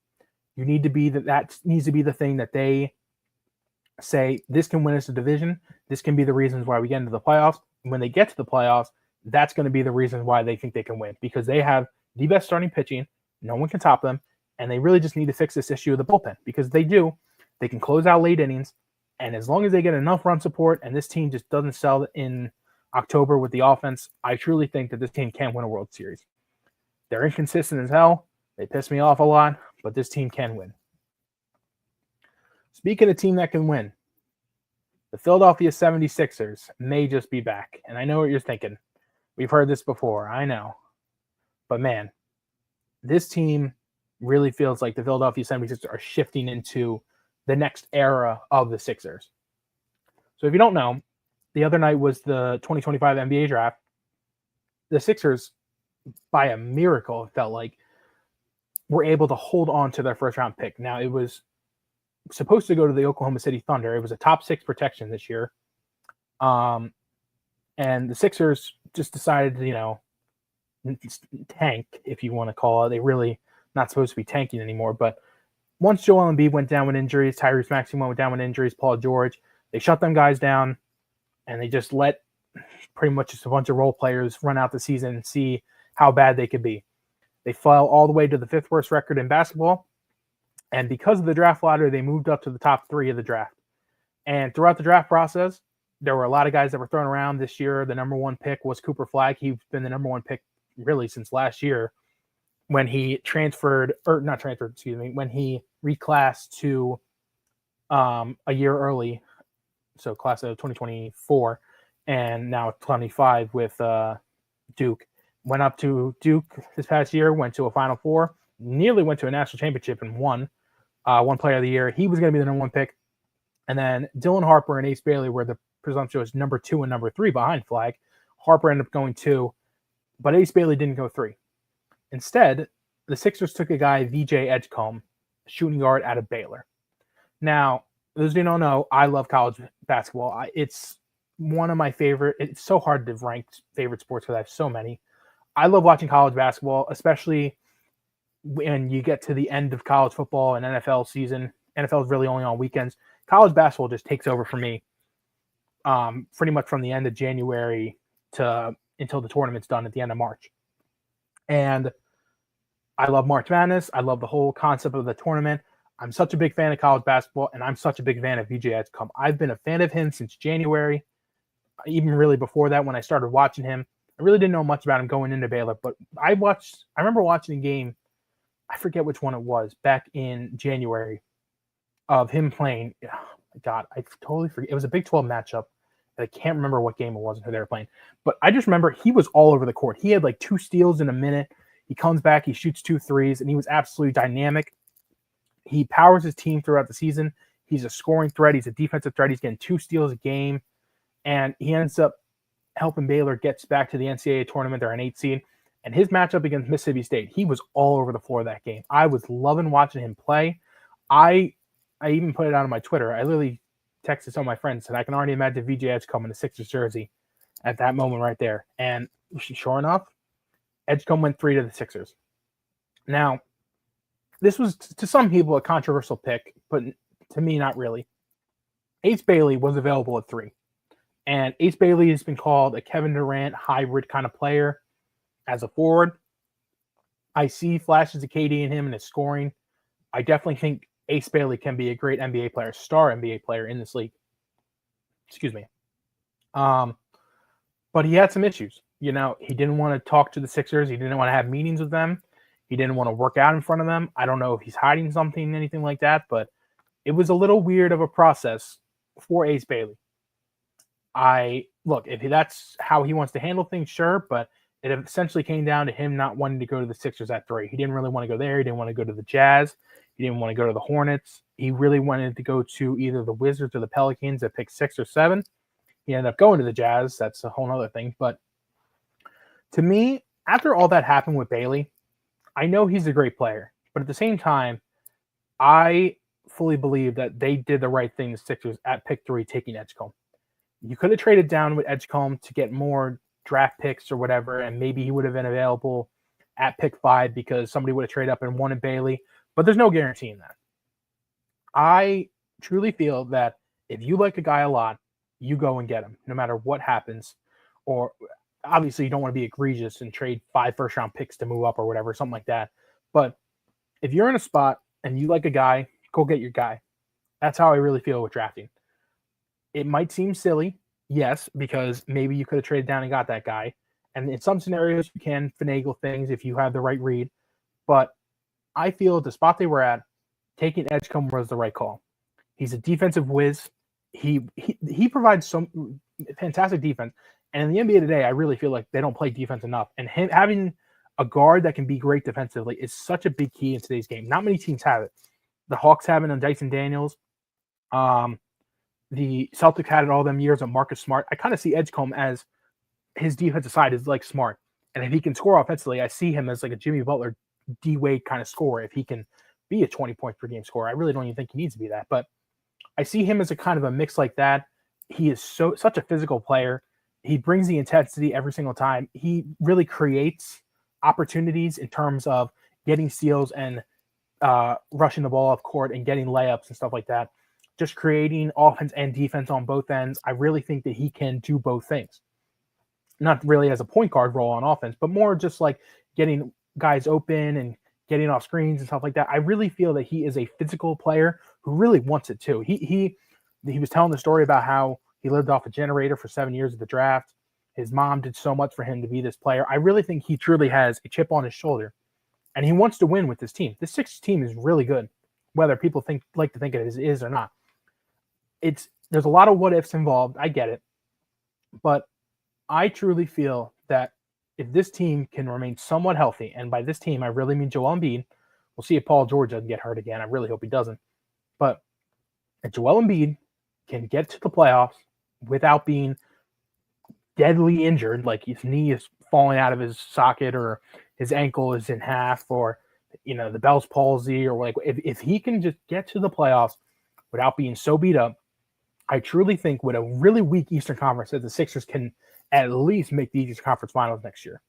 You need to be that needs to be the thing that they say, this can win us a division. This can be the reasons why we get into the playoffs. And when they get to the playoffs, that's going to be the reason why they think they can win, because they have the best starting pitching. No one can top them. And they really just need to fix this issue of the bullpen, because they do. They can close out late innings, and as long as they get enough run support and this team just doesn't sell in October with the offense, I truly think that this team can win a World Series. They're inconsistent as hell. They piss me off a lot, but this team can win. Speaking of a team that can win, the Philadelphia 76ers may just be back. And I know what you're thinking. We've heard this before. I know. But man, this team really feels like the Philadelphia 76ers are shifting into the next era of the Sixers. So if you don't know, the other night was the 2025 NBA Draft. The Sixers, by a miracle, it felt like, were able to hold on to their first-round pick. Now, it was supposed to go to the Oklahoma City Thunder. It was a top 6 protection this year. And the Sixers just decided to, tank, if you want to call it. They really not supposed to be tanking anymore, but once Joel Embiid went down with injuries, Tyrese Maxey went down with injuries, Paul George, they shut them guys down, and they just let pretty much just a bunch of role players run out the season and see how bad they could be. They fell all the way to the 5th worst record in basketball, and because of the draft lottery, they moved up to the top 3 of the draft. And throughout the draft process, there were a lot of guys that were thrown around this year. The number 1 pick was Cooper Flagg. He's been the number 1 pick really since last year. when he when he reclassed to a year early, so class of 2024, and now 25 with Duke. Went up to Duke this past year, went to a Final Four, nearly went to a national championship and won one Player of the Year. He was going to be the number 1 pick. And then Dylan Harper and Ace Bailey were the presumption was number 2 and number 3 behind Flag. Harper ended up going 2, but Ace Bailey didn't go 3. Instead, the Sixers took a guy, VJ Edgecombe, shooting guard out of Baylor. Now, those who don't know, I love college basketball. It's one of my favorite. It's so hard to rank favorite sports because I have so many. I love watching college basketball, especially when you get to the end of college football and NFL season. NFL is really only on weekends. College basketball just takes over for me pretty much from the end of January to until the tournament's done at the end of March. And I love March Madness. I love the whole concept of the tournament. I'm such a big fan of college basketball, and I'm such a big fan of VJ Edgecombe. I've been a fan of him since January, even really before that when I started watching him. I really didn't know much about him going into Baylor, but I remember watching a game, I forget which one it was, back in January of him playing. Oh my God, I totally forget. It was a Big 12 matchup. I can't remember what game it was and who they were playing. But I just remember he was all over the court. He had like 2 steals in a minute. He comes back, he shoots 2 threes, and he was absolutely dynamic. He powers his team throughout the season. He's a scoring threat. He's a defensive threat. He's getting 2 steals a game. And he ends up helping Baylor gets back to the NCAA tournament. They're an 8 seed. And his matchup against Mississippi State, he was all over the floor that game. I was loving watching him play. I even put it out on my Twitter. I literally texted some of my friends, and I can already imagine VJ Edgecombe in the Sixers jersey at that moment right there. And sure enough, Edgecombe went 3 to the Sixers. Now, this was, to some people, a controversial pick, but to me, not really. Ace Bailey was available at 3. And Ace Bailey has been called a Kevin Durant hybrid kind of player as a forward. I see flashes of KD in him and his scoring. I definitely think Ace Bailey can be a great NBA player, star NBA player in this league. Excuse me. But he had some issues. You know, he didn't want to talk to the Sixers. He didn't want to have meetings with them. He didn't want to work out in front of them. I don't know if he's hiding something, anything like that, but it was a little weird of a process for Ace Bailey. If that's how he wants to handle things, sure, but it essentially came down to him not wanting to go to the Sixers at 3. He didn't really want to go there. He didn't want to go to the Jazz. He didn't want to go to the Hornets. He really wanted to go to either the Wizards or the Pelicans at pick 6 or 7. He ended up going to the Jazz. That's a whole other thing. But to me, after all that happened with Bailey, I know he's a great player. But at the same time, I fully believe that they did the right thing, the Sixers, at pick 3, taking Edgecombe. You could have traded down with Edgecombe to get more draft picks or whatever, and maybe he would have been available at pick 5 because somebody would have traded up and wanted Bailey. But there's no guarantee in that. I truly feel that if you like a guy a lot, you go and get him, no matter what happens. Or obviously you don't want to be egregious and trade 5 first-round picks to move up or whatever, something like that. But if you're in a spot and you like a guy, go get your guy. That's how I really feel with drafting. It might seem silly, yes, because maybe you could have traded down and got that guy. And in some scenarios, you can finagle things if you have the right read. But I feel the spot they were at, taking Edgecombe was the right call. He's a defensive whiz. He provides some fantastic defense. And in the NBA today, I really feel like they don't play defense enough. And him having a guard that can be great defensively is such a big key in today's game. Not many teams have it. The Hawks have it on Dyson Daniels. The Celtics had it all them years on Marcus Smart. I kind of see Edgecombe as his defensive side is like Smart. And if he can score offensively, I see him as like a Jimmy Butler, D-Wade kind of scorer. If he can be a 20 points per game scorer, I really don't even think he needs to be that. But I see him as a kind of a mix like that. He is such a physical player. He brings the intensity every single time. He really creates opportunities in terms of getting steals and rushing the ball off court and getting layups and stuff like that. Just creating offense and defense on both ends. I really think that he can do both things. Not really as a point guard role on offense, but more just like getting guys open and getting off screens and stuff like that. I really feel that he is a physical player who really wants it too. He was telling the story about how he lived off a generator for 7 years of the draft. His mom did so much for him to be this player. I really think he truly has a chip on his shoulder. and he wants to win with this team. This Sixers team is really good, whether people like to think it is or not. There's a lot of what ifs involved. I get it, but I truly feel that if this team can remain somewhat healthy, and by this team I really mean Joel Embiid, we'll see if Paul George doesn't get hurt again. I really hope he doesn't. But if Joel Embiid can get to the playoffs without being deadly injured, like his knee is falling out of his socket or his ankle is in half or, the Bell's palsy, or like if he can just get to the playoffs without being so beat up, I truly think with a really weak Eastern Conference that the Sixers can at least make the Eastern Conference Finals next year.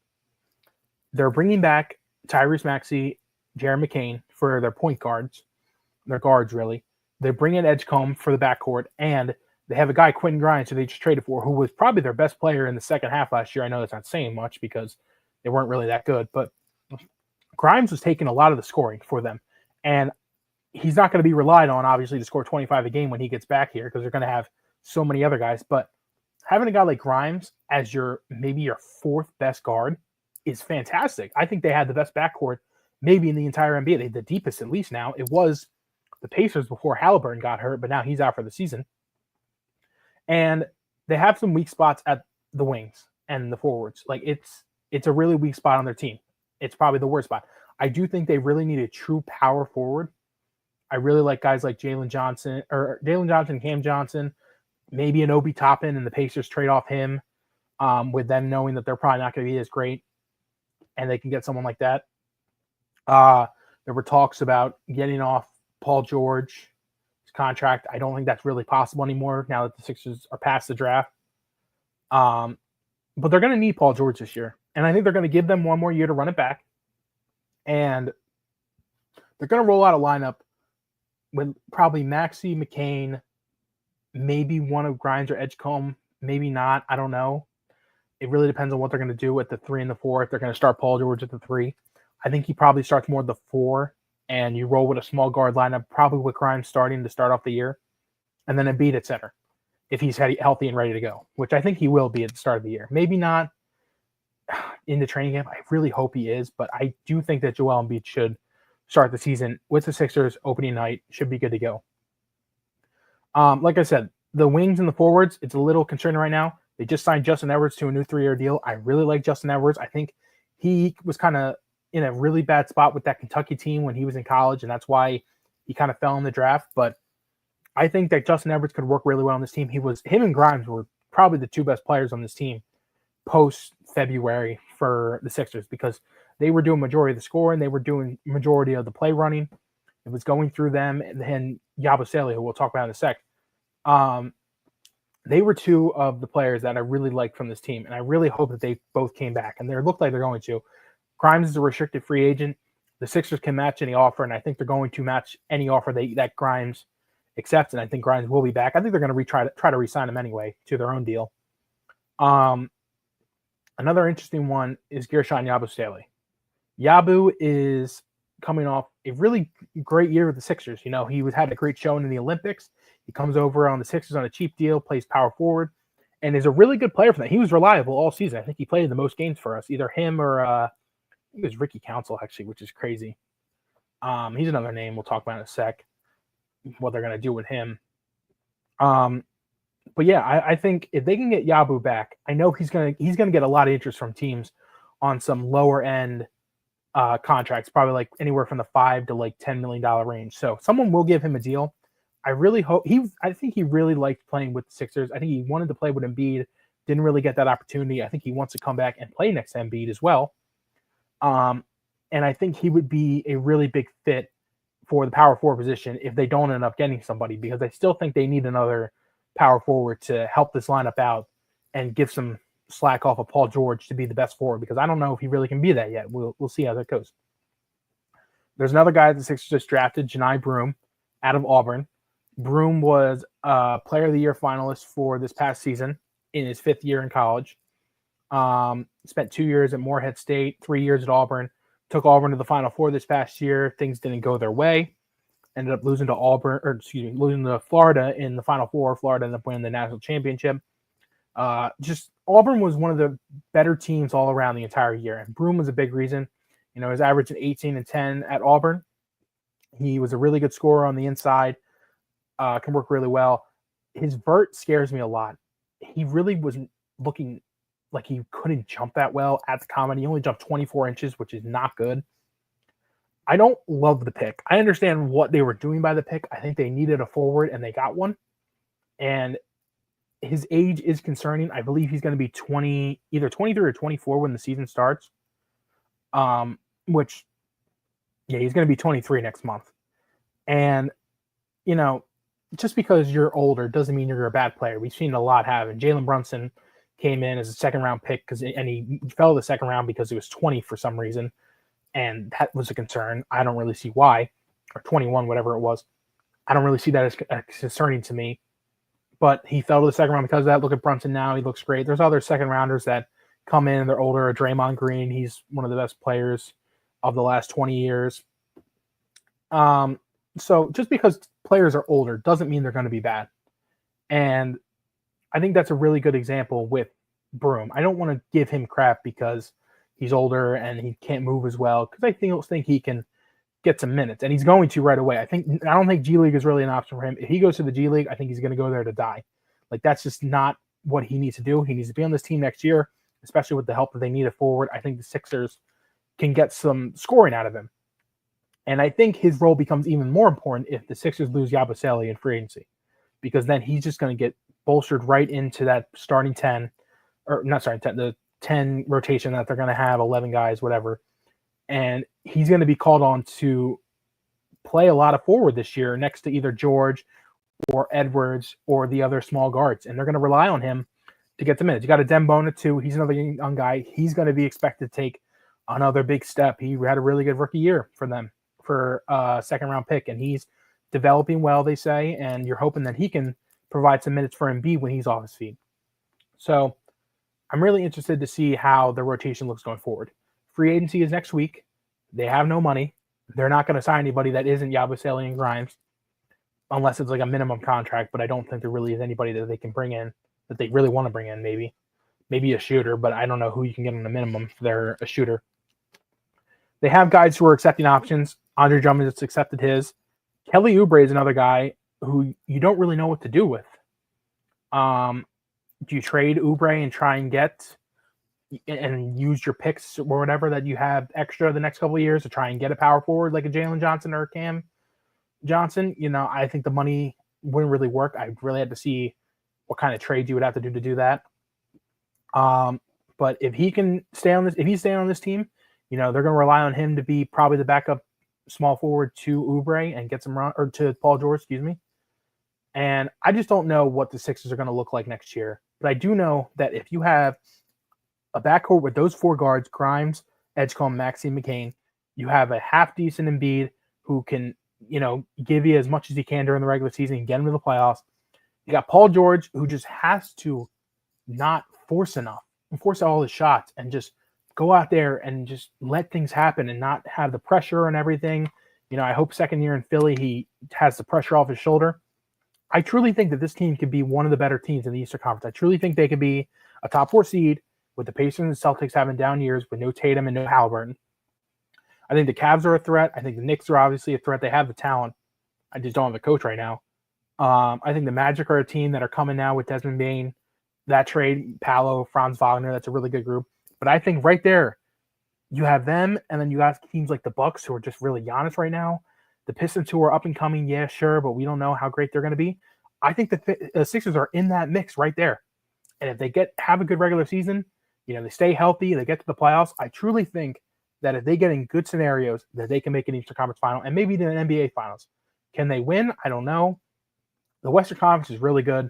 They're bringing back Tyrese Maxey, Jared McCain for their point guards, their guards really. They bring in Edgecombe for the backcourt, and they have a guy, Quentin Grimes, who they just traded for, who was probably their best player in the second half last year. I know that's not saying much because they weren't really that good, but Grimes was taking a lot of the scoring for them, and he's not going to be relied on, obviously, to score 25 a game when he gets back here because they're going to have so many other guys. But having a guy like Grimes as maybe your fourth best guard is fantastic. I think they had the best backcourt maybe in the entire NBA. They had the deepest at least now. It was the Pacers before Halliburton got hurt, but now he's out for the season. And they have some weak spots at the wings and the forwards. Like it's a really weak spot on their team. It's probably the worst spot. I do think they really need a true power forward. I really like guys like Jalen Johnson, Cam Johnson, maybe an Obi Toppin, and the Pacers trade off him with them knowing that they're probably not going to be as great, and they can get someone like that. There were talks about getting off Paul George's contract. I don't think that's really possible anymore now that the Sixers are past the draft. But they're going to need Paul George this year, and I think they're going to give them one more year to run it back, and they're going to roll out a lineup with probably Maxey, McCain, maybe one of Grimes or Edgecombe, maybe not. I don't know. It really depends on what they're going to do at the 3 and the 4. If they're going to start Paul George at the 3, I think he probably starts more at the 4, and you roll with a small guard lineup, probably with Grimes starting to start off the year, and then Embiid at center if he's healthy and ready to go, which I think he will be at the start of the year. Maybe not in the training camp. I really hope he is, but I do think that Joel Embiid should start the season with the Sixers opening night. Should be good to go. Like I said, the wings and the forwards, it's a little concerning right now. They just signed Justin Edwards to a new 3-year deal. I really like Justin Edwards. I think he was kind of in a really bad spot with that Kentucky team when he was in college, and that's why he kind of fell in the draft. But I think that Justin Edwards could work really well on this team. Him and Grimes were probably the two best players on this team post-February for the Sixers because they were doing majority of the scoring. They were doing majority of the play running. It was going through them. And then Yabusele, who we'll talk about in a sec. They were two of the players that I really liked from this team, and I really hope that they both came back, and they look like they're going to. Grimes is a restricted free agent. The Sixers can match any offer, and I think they're going to match any offer that Grimes accepts, and I think Grimes will be back. I think they're going to try to re-sign him anyway to their own deal. Another interesting one is Gershon Yabusele. Yabu is coming off a really great year with the Sixers. He had a great showing in the Olympics. He comes over on the Sixers on a cheap deal, plays power forward, and is a really good player for that. He was reliable all season. I think he played the most games for us, either him or I think it was Ricky Council, actually, which is crazy. He's another name we'll talk about in a sec, what they're going to do with him. But yeah, I think if they can get Yabu back, I know he's gonna get a lot of interest from teams on some lower end contracts, probably like anywhere from the $5 to like $10 million range. So someone will give him a deal. I really hope I think he really liked playing with the Sixers. I think he wanted to play with Embiid, didn't really get that opportunity. I think he wants to come back and play next to Embiid as well. And I think he would be a really big fit for the power forward position if they don't end up getting somebody, because I still think they need another power forward to help this lineup out and give some slack off of Paul George to be the best forward, because I don't know if he really can be that yet. We'll see how that goes. There's another guy the Sixers just drafted, Janai Broome, out of Auburn. Broome was a Player of the Year finalist for this past season in his 5th year in college. Spent 2 years at Morehead State, 3 years at Auburn. Took Auburn to the Final Four this past year. Things didn't go their way. Ended up losing to Florida in the Final Four. Florida ended up winning the national championship. Auburn was one of the better teams all around the entire year, and Broome was a big reason. He was averaging 18 and 10 at Auburn. He was a really good scorer on the inside, can work really well. His vert scares me a lot. He really wasn't looking like he couldn't jump that well at the combine. He only jumped 24 inches, which is not good. I don't love the pick. I understand what they were doing by the pick. I think they needed a forward, and they got one. And his age is concerning. I believe he's going to be either 23 or 24 when the season starts. He's going to be 23 next month. And, just because you're older doesn't mean you're a bad player. We've seen a lot happen. Jalen Brunson came in as a second-round pick and he fell to the second round because he was 20 for some reason, and that was a concern. I don't really see why, or 21, whatever it was. I don't really see that as concerning to me. But he fell to the second round because of that. Look at Brunson now. He looks great. There's other second-rounders that come in. They're older. Draymond Green, he's one of the best players of the last 20 years. So just because players are older doesn't mean they're going to be bad. And I think that's a really good example with Broom. I don't want to give him crap because he's older and he can't move as well, because I think he can get some minutes, and he's going to right away. I don't think G League is really an option for him. If he goes to the G League, I think he's going to go there to die. Like, that's just not what he needs to do. He needs to be on this team next year, especially with the help that they need it forward. I think the Sixers can get some scoring out of him. And I think his role becomes even more important if the Sixers lose Yabusele in free agency, because then he's just going to get bolstered right into that starting 10, or not starting 10, the 10 rotation that they're going to have, 11 guys, whatever. And he's going to be called on to play a lot of forward this year next to either George or Edwards or the other small guards. And they're going to rely on him to get the minutes. You got a Dembona too. He's another young guy. He's going to be expected to take another big step. He had a really good rookie year for them for a second-round pick, and he's developing well, they say, and you're hoping that he can provide some minutes for Embiid when he's off his feet. So I'm really interested to see how the rotation looks going forward. Free agency is next week. They have no money. They're not going to sign anybody that isn't Yabusele and Grimes, unless it's like a minimum contract, but I don't think there really is anybody that they can bring in, that they really want to bring in, maybe a shooter, but I don't know who you can get on the minimum if they're a shooter. They have guys who are accepting options. Andre Drummond just accepted his. Kelly Oubre is another guy who you don't really know what to do with. Do you trade Oubre and try and get and use your picks or whatever that you have extra the next couple of years to try and get a power forward like a Jalen Johnson or a Cam Johnson? I think the money wouldn't really work. I really had to see what kind of trade you would have to do that. But if he can stay on this, if he's staying on this team, they're going to rely on him to be probably the backup small forward to Oubre and get some run, or to Paul George, excuse me. And I just don't know what the Sixers are going to look like next year. But I do know that if you have a backcourt with those four guards, Grimes, Edgecombe, Maxey, McCain, you have a half-decent Embiid who can, give you as much as he can during the regular season and get him to the playoffs. You got Paul George, who just has to not force all his shots and just go out there and just let things happen and not have the pressure and everything. I hope second year in Philly, he has the pressure off his shoulder. I truly think that this team could be one of the better teams in the Eastern Conference. I truly think they could be a top 4 seed with the Pacers and the Celtics having down years with no Tatum and no Halliburton. I think the Cavs are a threat. I think the Knicks are obviously a threat. They have the talent. I just don't have the coach right now. I think the Magic are a team that are coming now with Desmond Bane. That trade, Paolo, Franz Wagner, that's a really good group. But I think right there, you have them, and then you got teams like the Bucks who are just really Giannis right now. The Pistons who are up and coming, yeah, sure, but we don't know how great they're going to be. I think the Sixers are in that mix right there. And if they have a good regular season, they stay healthy, they get to the playoffs, I truly think that if they get in good scenarios, that they can make an Eastern Conference final and maybe the NBA finals. Can they win? I don't know. The Western Conference is really good.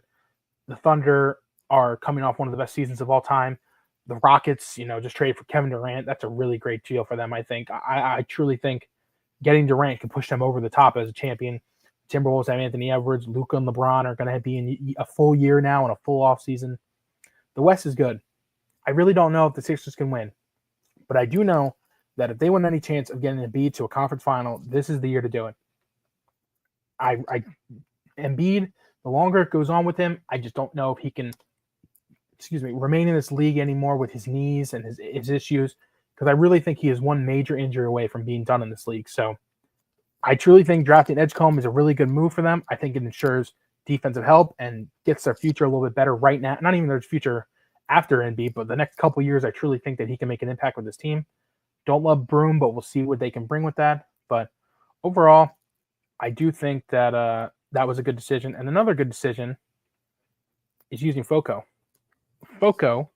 The Thunder are coming off one of the best seasons of all time. The Rockets, just traded for Kevin Durant. That's a really great deal for them, I think. I truly think getting Durant can push them over the top as a champion. Timberwolves have Anthony Edwards. Luka and LeBron are going to be in a full year now and a full offseason. The West is good. I really don't know if the Sixers can win. But I do know that if they want any chance of getting Embiid to a conference final, this is the year to do it. Embiid, the longer it goes on with him, I just don't know if he can remain in this league anymore with his knees and his issues. because I really think he is one major injury away from being done in this league. So I truly think drafting Edgecombe is a really good move for them. I think it ensures defensive help and gets their future a little bit better right now. Not even their future after NB, but the next couple years, I truly think that he can make an impact with this team. Don't love Broom, but we'll see what they can bring with that. But overall, I do think that that was a good decision. And another good decision is using FOCO. FOCO,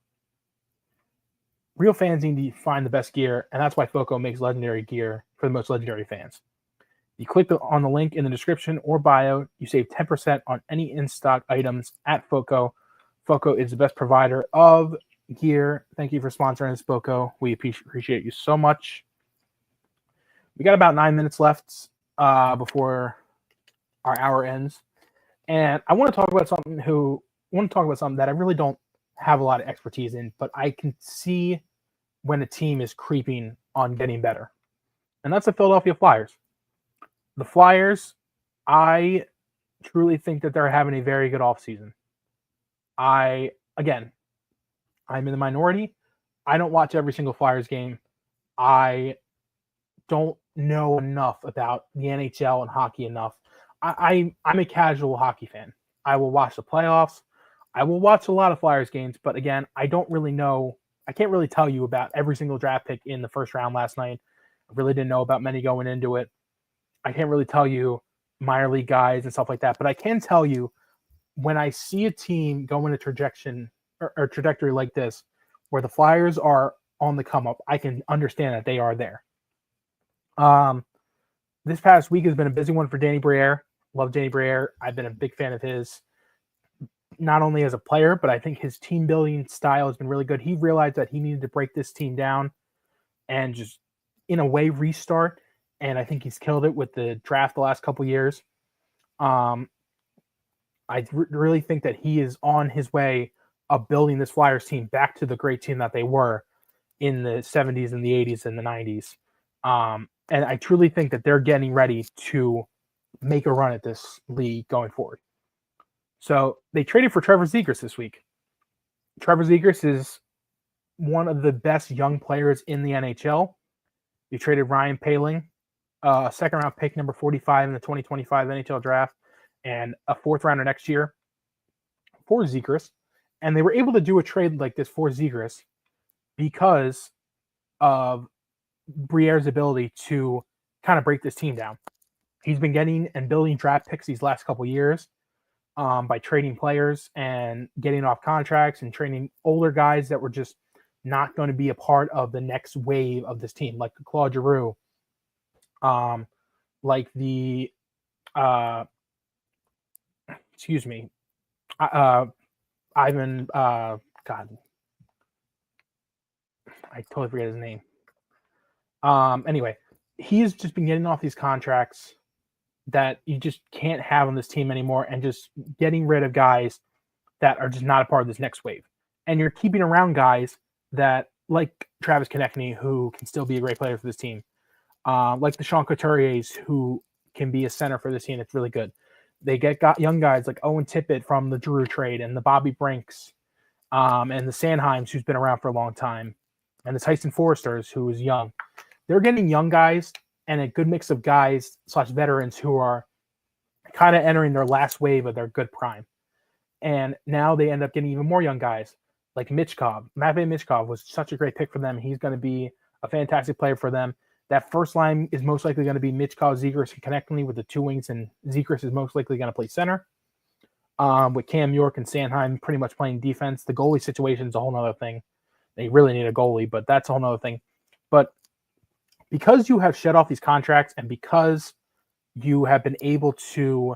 real fans need to find the best gear, and that's why FOCO makes legendary gear for the most legendary fans. You click on the link in the description or bio, you save 10% on any in-stock items at FOCO. FOCO is the best provider of gear. Thank you for sponsoring us, FOCO. We appreciate you so much. We got about 9 minutes left before our hour ends. And I want to talk about something that I really don't have a lot of expertise in, but I can see when a team is creeping on getting better. And that's the Philadelphia Flyers. The Flyers, I truly think that they're having a very good offseason. I'm in the minority. I don't watch every single Flyers game. I don't know enough about the NHL and hockey enough. I'm a casual hockey fan. I will watch the playoffs. I will watch a lot of Flyers games, but again, I don't really know. I can't really tell you about every single draft pick in the first round last night. I really didn't know about many going into it. I can't really tell you minor league guys and stuff like that, but I can tell you when I see a team go in a trajectory like this, where the Flyers are on the come up, I can understand that they are there. This past week has been a busy one for Danny Briere. Love Danny Briere. I've been a big fan of his, not only as a player, but I think his team building style has been really good. He realized that he needed to break this team down and just, in a way, restart. And I think he's killed it with the draft the last couple years. I really think that he is on his way of building this Flyers team back to the great team that they were in the 70s and the 80s and the 90s. And I truly think that they're getting ready to make a run at this league going forward. So they traded for Trevor Zegras this week. Trevor Zegras is one of the best young players in the NHL. You traded Ryan Poehling, a second-round pick, number 45 in the 2025 NHL Draft, and a fourth-rounder next year for Zegras. And they were able to do a trade like this for Zegras because of Briere's ability to kind of break this team down. He's been getting and building draft picks these last couple years by trading players and getting off contracts and trading older guys that were just not going to be a part of the next wave of this team, like Claude Giroux, like the Ivan, God, I totally forget his name. Anyway, he's just been getting off these contracts that you just can't have on this team anymore and just getting rid of guys that are just not a part of this next wave. And you're keeping around guys that, like Travis Konechny, who can still be a great player for this team, like the Sean Couturiers, who can be a center for this team. It's really good. They got young guys like Owen Tippett from the Drew trade and the Bobby Brinks and the Sanheims, who's been around for a long time, and the Tyson Forresters, who is young. They're getting young guys and a good mix of guys / veterans who are kind of entering their last wave of their good prime. And now they end up getting even more young guys like Michkov. Matvei Michkov was such a great pick for them. He's going to be a fantastic player for them. That first line is most likely going to be Michkov, Zegras, and Konechny with the two wings, and Zegras is most likely going to play center. With Cam York and Sanheim pretty much playing defense. The goalie situation is a whole other thing. They really need a goalie, but that's a whole other thing. But because you have shed off these contracts and because you have been able to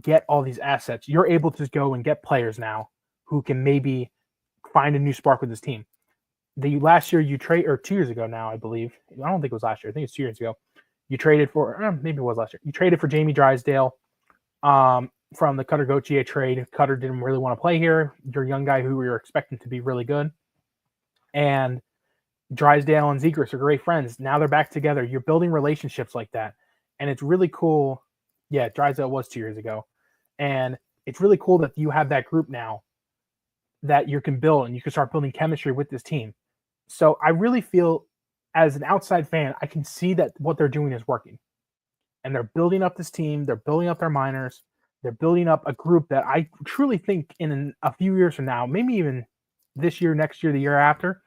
get all these assets, you're able to go and get players now who can maybe find a new spark with this team. The last year you trade, or 2 years ago now, I believe. I don't think it was last year. I think it's 2 years ago. You traded for, maybe it was last year. You traded for Jamie Drysdale from the Cutter Gauthier trade. Cutter didn't really want to play here. You're a young guy who we were expecting to be really good. And Drysdale and Zegras are great friends. Now they're back together. You're building relationships like that. And it's really cool. Yeah, Drysdale was 2 years ago. And it's really cool that you have that group now that you can build and you can start building chemistry with this team. So I really feel, as an outside fan, I can see that what they're doing is working. And they're building up this team. They're building up their minors. They're building up a group that I truly think in a few years from now, maybe even this year, next year, the year after,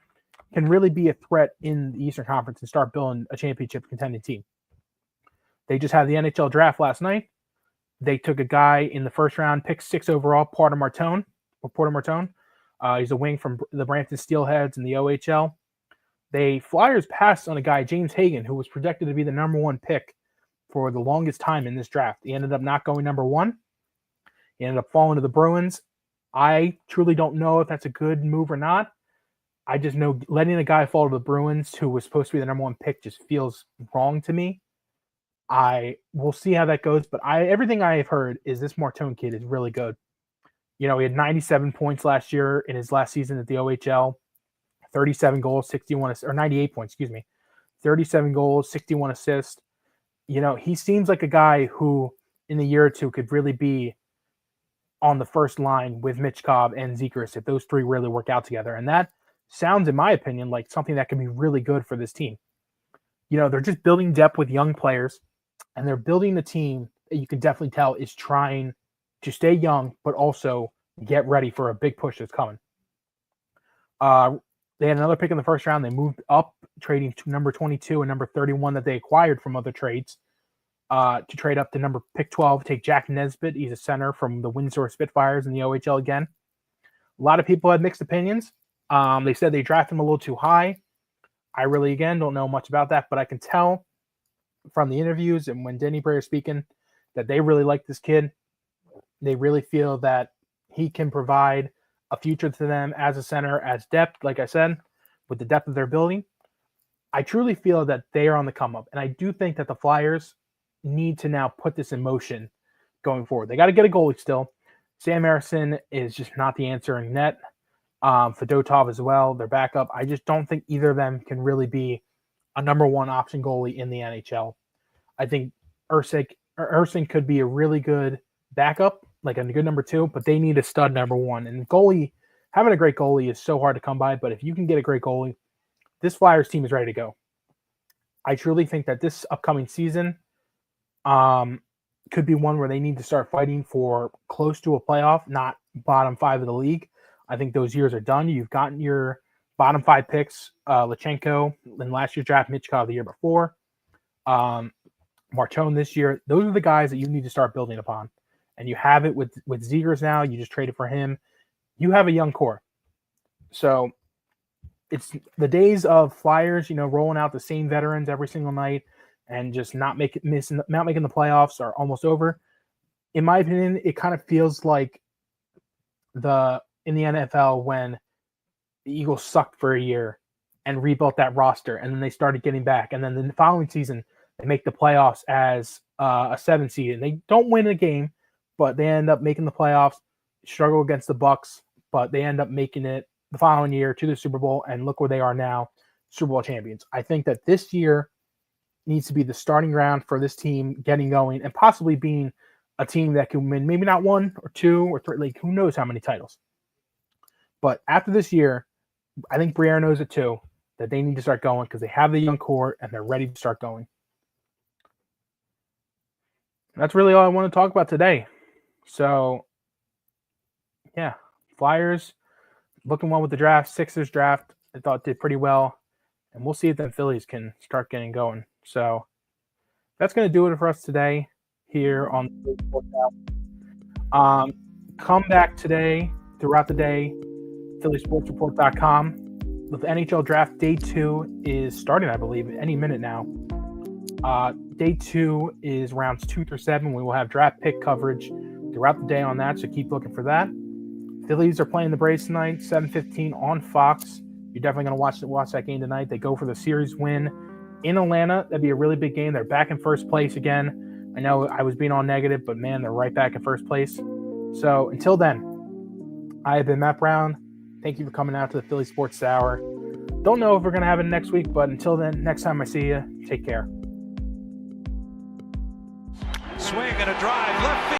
can really be a threat in the Eastern Conference and start building a championship contending team. They just had the NHL Draft last night. They took a guy in the first round, pick 6 overall, Porter Martone. He's a wing from the Brampton Steelheads in the OHL. The Flyers passed on a guy, James Hagan, who was projected to be the number 1 pick for the longest time in this draft. He ended up not going number 1. He ended up falling to the Bruins. I truly don't know if that's a good move or not. I just know letting a guy fall to the Bruins, who was supposed to be the number 1 pick, just feels wrong to me. I will see how that goes, but everything I have heard is this Martone kid is really good. He had 97 points last year in his last season at the OHL, 37 goals, 61 or 98 points, 37 goals, 61 assists. He seems like a guy who in a year or two could really be on the first line with Michkov and Zegras if those 3 really work out together. And that sounds, in my opinion, like something that can be really good for this team. They're just building depth with young players, and they're building a team that you can definitely tell is trying to stay young, but also get ready for a big push that's coming. They had another pick in the first round. They moved up, trading to number 22 and number 31 that they acquired from other trades to trade up to pick 12, take Jack Nesbitt. He's a center from the Windsor Spitfires in the OHL again. A lot of people had mixed opinions. They said they drafted him a little too high. I really, again, don't know much about that, but I can tell from the interviews and when Denny Bray is speaking that they really like this kid. They really feel that he can provide a future to them as a center, as depth, like I said, with the depth of their building. I truly feel that they are on the come up, and I do think that the Flyers need to now put this in motion going forward. They got to get a goalie still. Sam Ersson is just not the answer in net. Fedotov as well, their backup. I just don't think either of them can really be a number 1 option goalie in the NHL. I think Ersson could be a really good backup, like a good number 2, but they need a stud number 1. And having a great goalie is so hard to come by, but if you can get a great goalie, this Flyers team is ready to go. I truly think that this upcoming season could be one where they need to start fighting for close to a playoff, not bottom 5 of the league. I think those years are done. You've gotten your bottom 5 picks, Lachenko in last year's draft, Michkov the year before, Martone this year. Those are the guys that you need to start building upon. And you have it with Zegras now. You just traded for him. You have a young core. So it's the days of Flyers, rolling out the same veterans every single night and just not making the playoffs are almost over. In my opinion, it kind of feels like in the NFL when the Eagles sucked for a year and rebuilt that roster, and then they started getting back, and then the following season they make the playoffs as a 7 seed, and they don't win a game, but they end up making the playoffs, struggle against the Bucks, but they end up making it the following year to the Super Bowl, and look where they are now, Super Bowl champions. I think that this year needs to be the starting ground for this team getting going and possibly being a team that can win maybe not 1 or 2 or 3, like who knows how many titles. But after this year, I think Briere knows it too, that they need to start going because they have the young core and they're ready to start going. That's really all I want to talk about today. So, yeah, Flyers looking well with the draft. Sixers draft, I thought did pretty well. And we'll see if the Phillies can start getting going. So that's going to do it for us today here on the Sports. Come back today, throughout the day, phillysportsreport.com. The NHL Draft Day 2 is starting, I believe, any minute now. Day 2 is rounds 2 through 7. We will have draft pick coverage throughout the day on that, so keep looking for that. Phillies are playing the Braves tonight, 7:15 on Fox. You're definitely going to watch that game tonight. They go for the series win in Atlanta. That'd be a really big game. They're back in first place again. I know I was being all negative, but man, they're right back in first place. So until then, I have been Matt Brown. Thank you for coming out to the Philly Sports Hour. Don't know if we're going to have it next week, but until then, next time I see you, take care. Swing and a drive.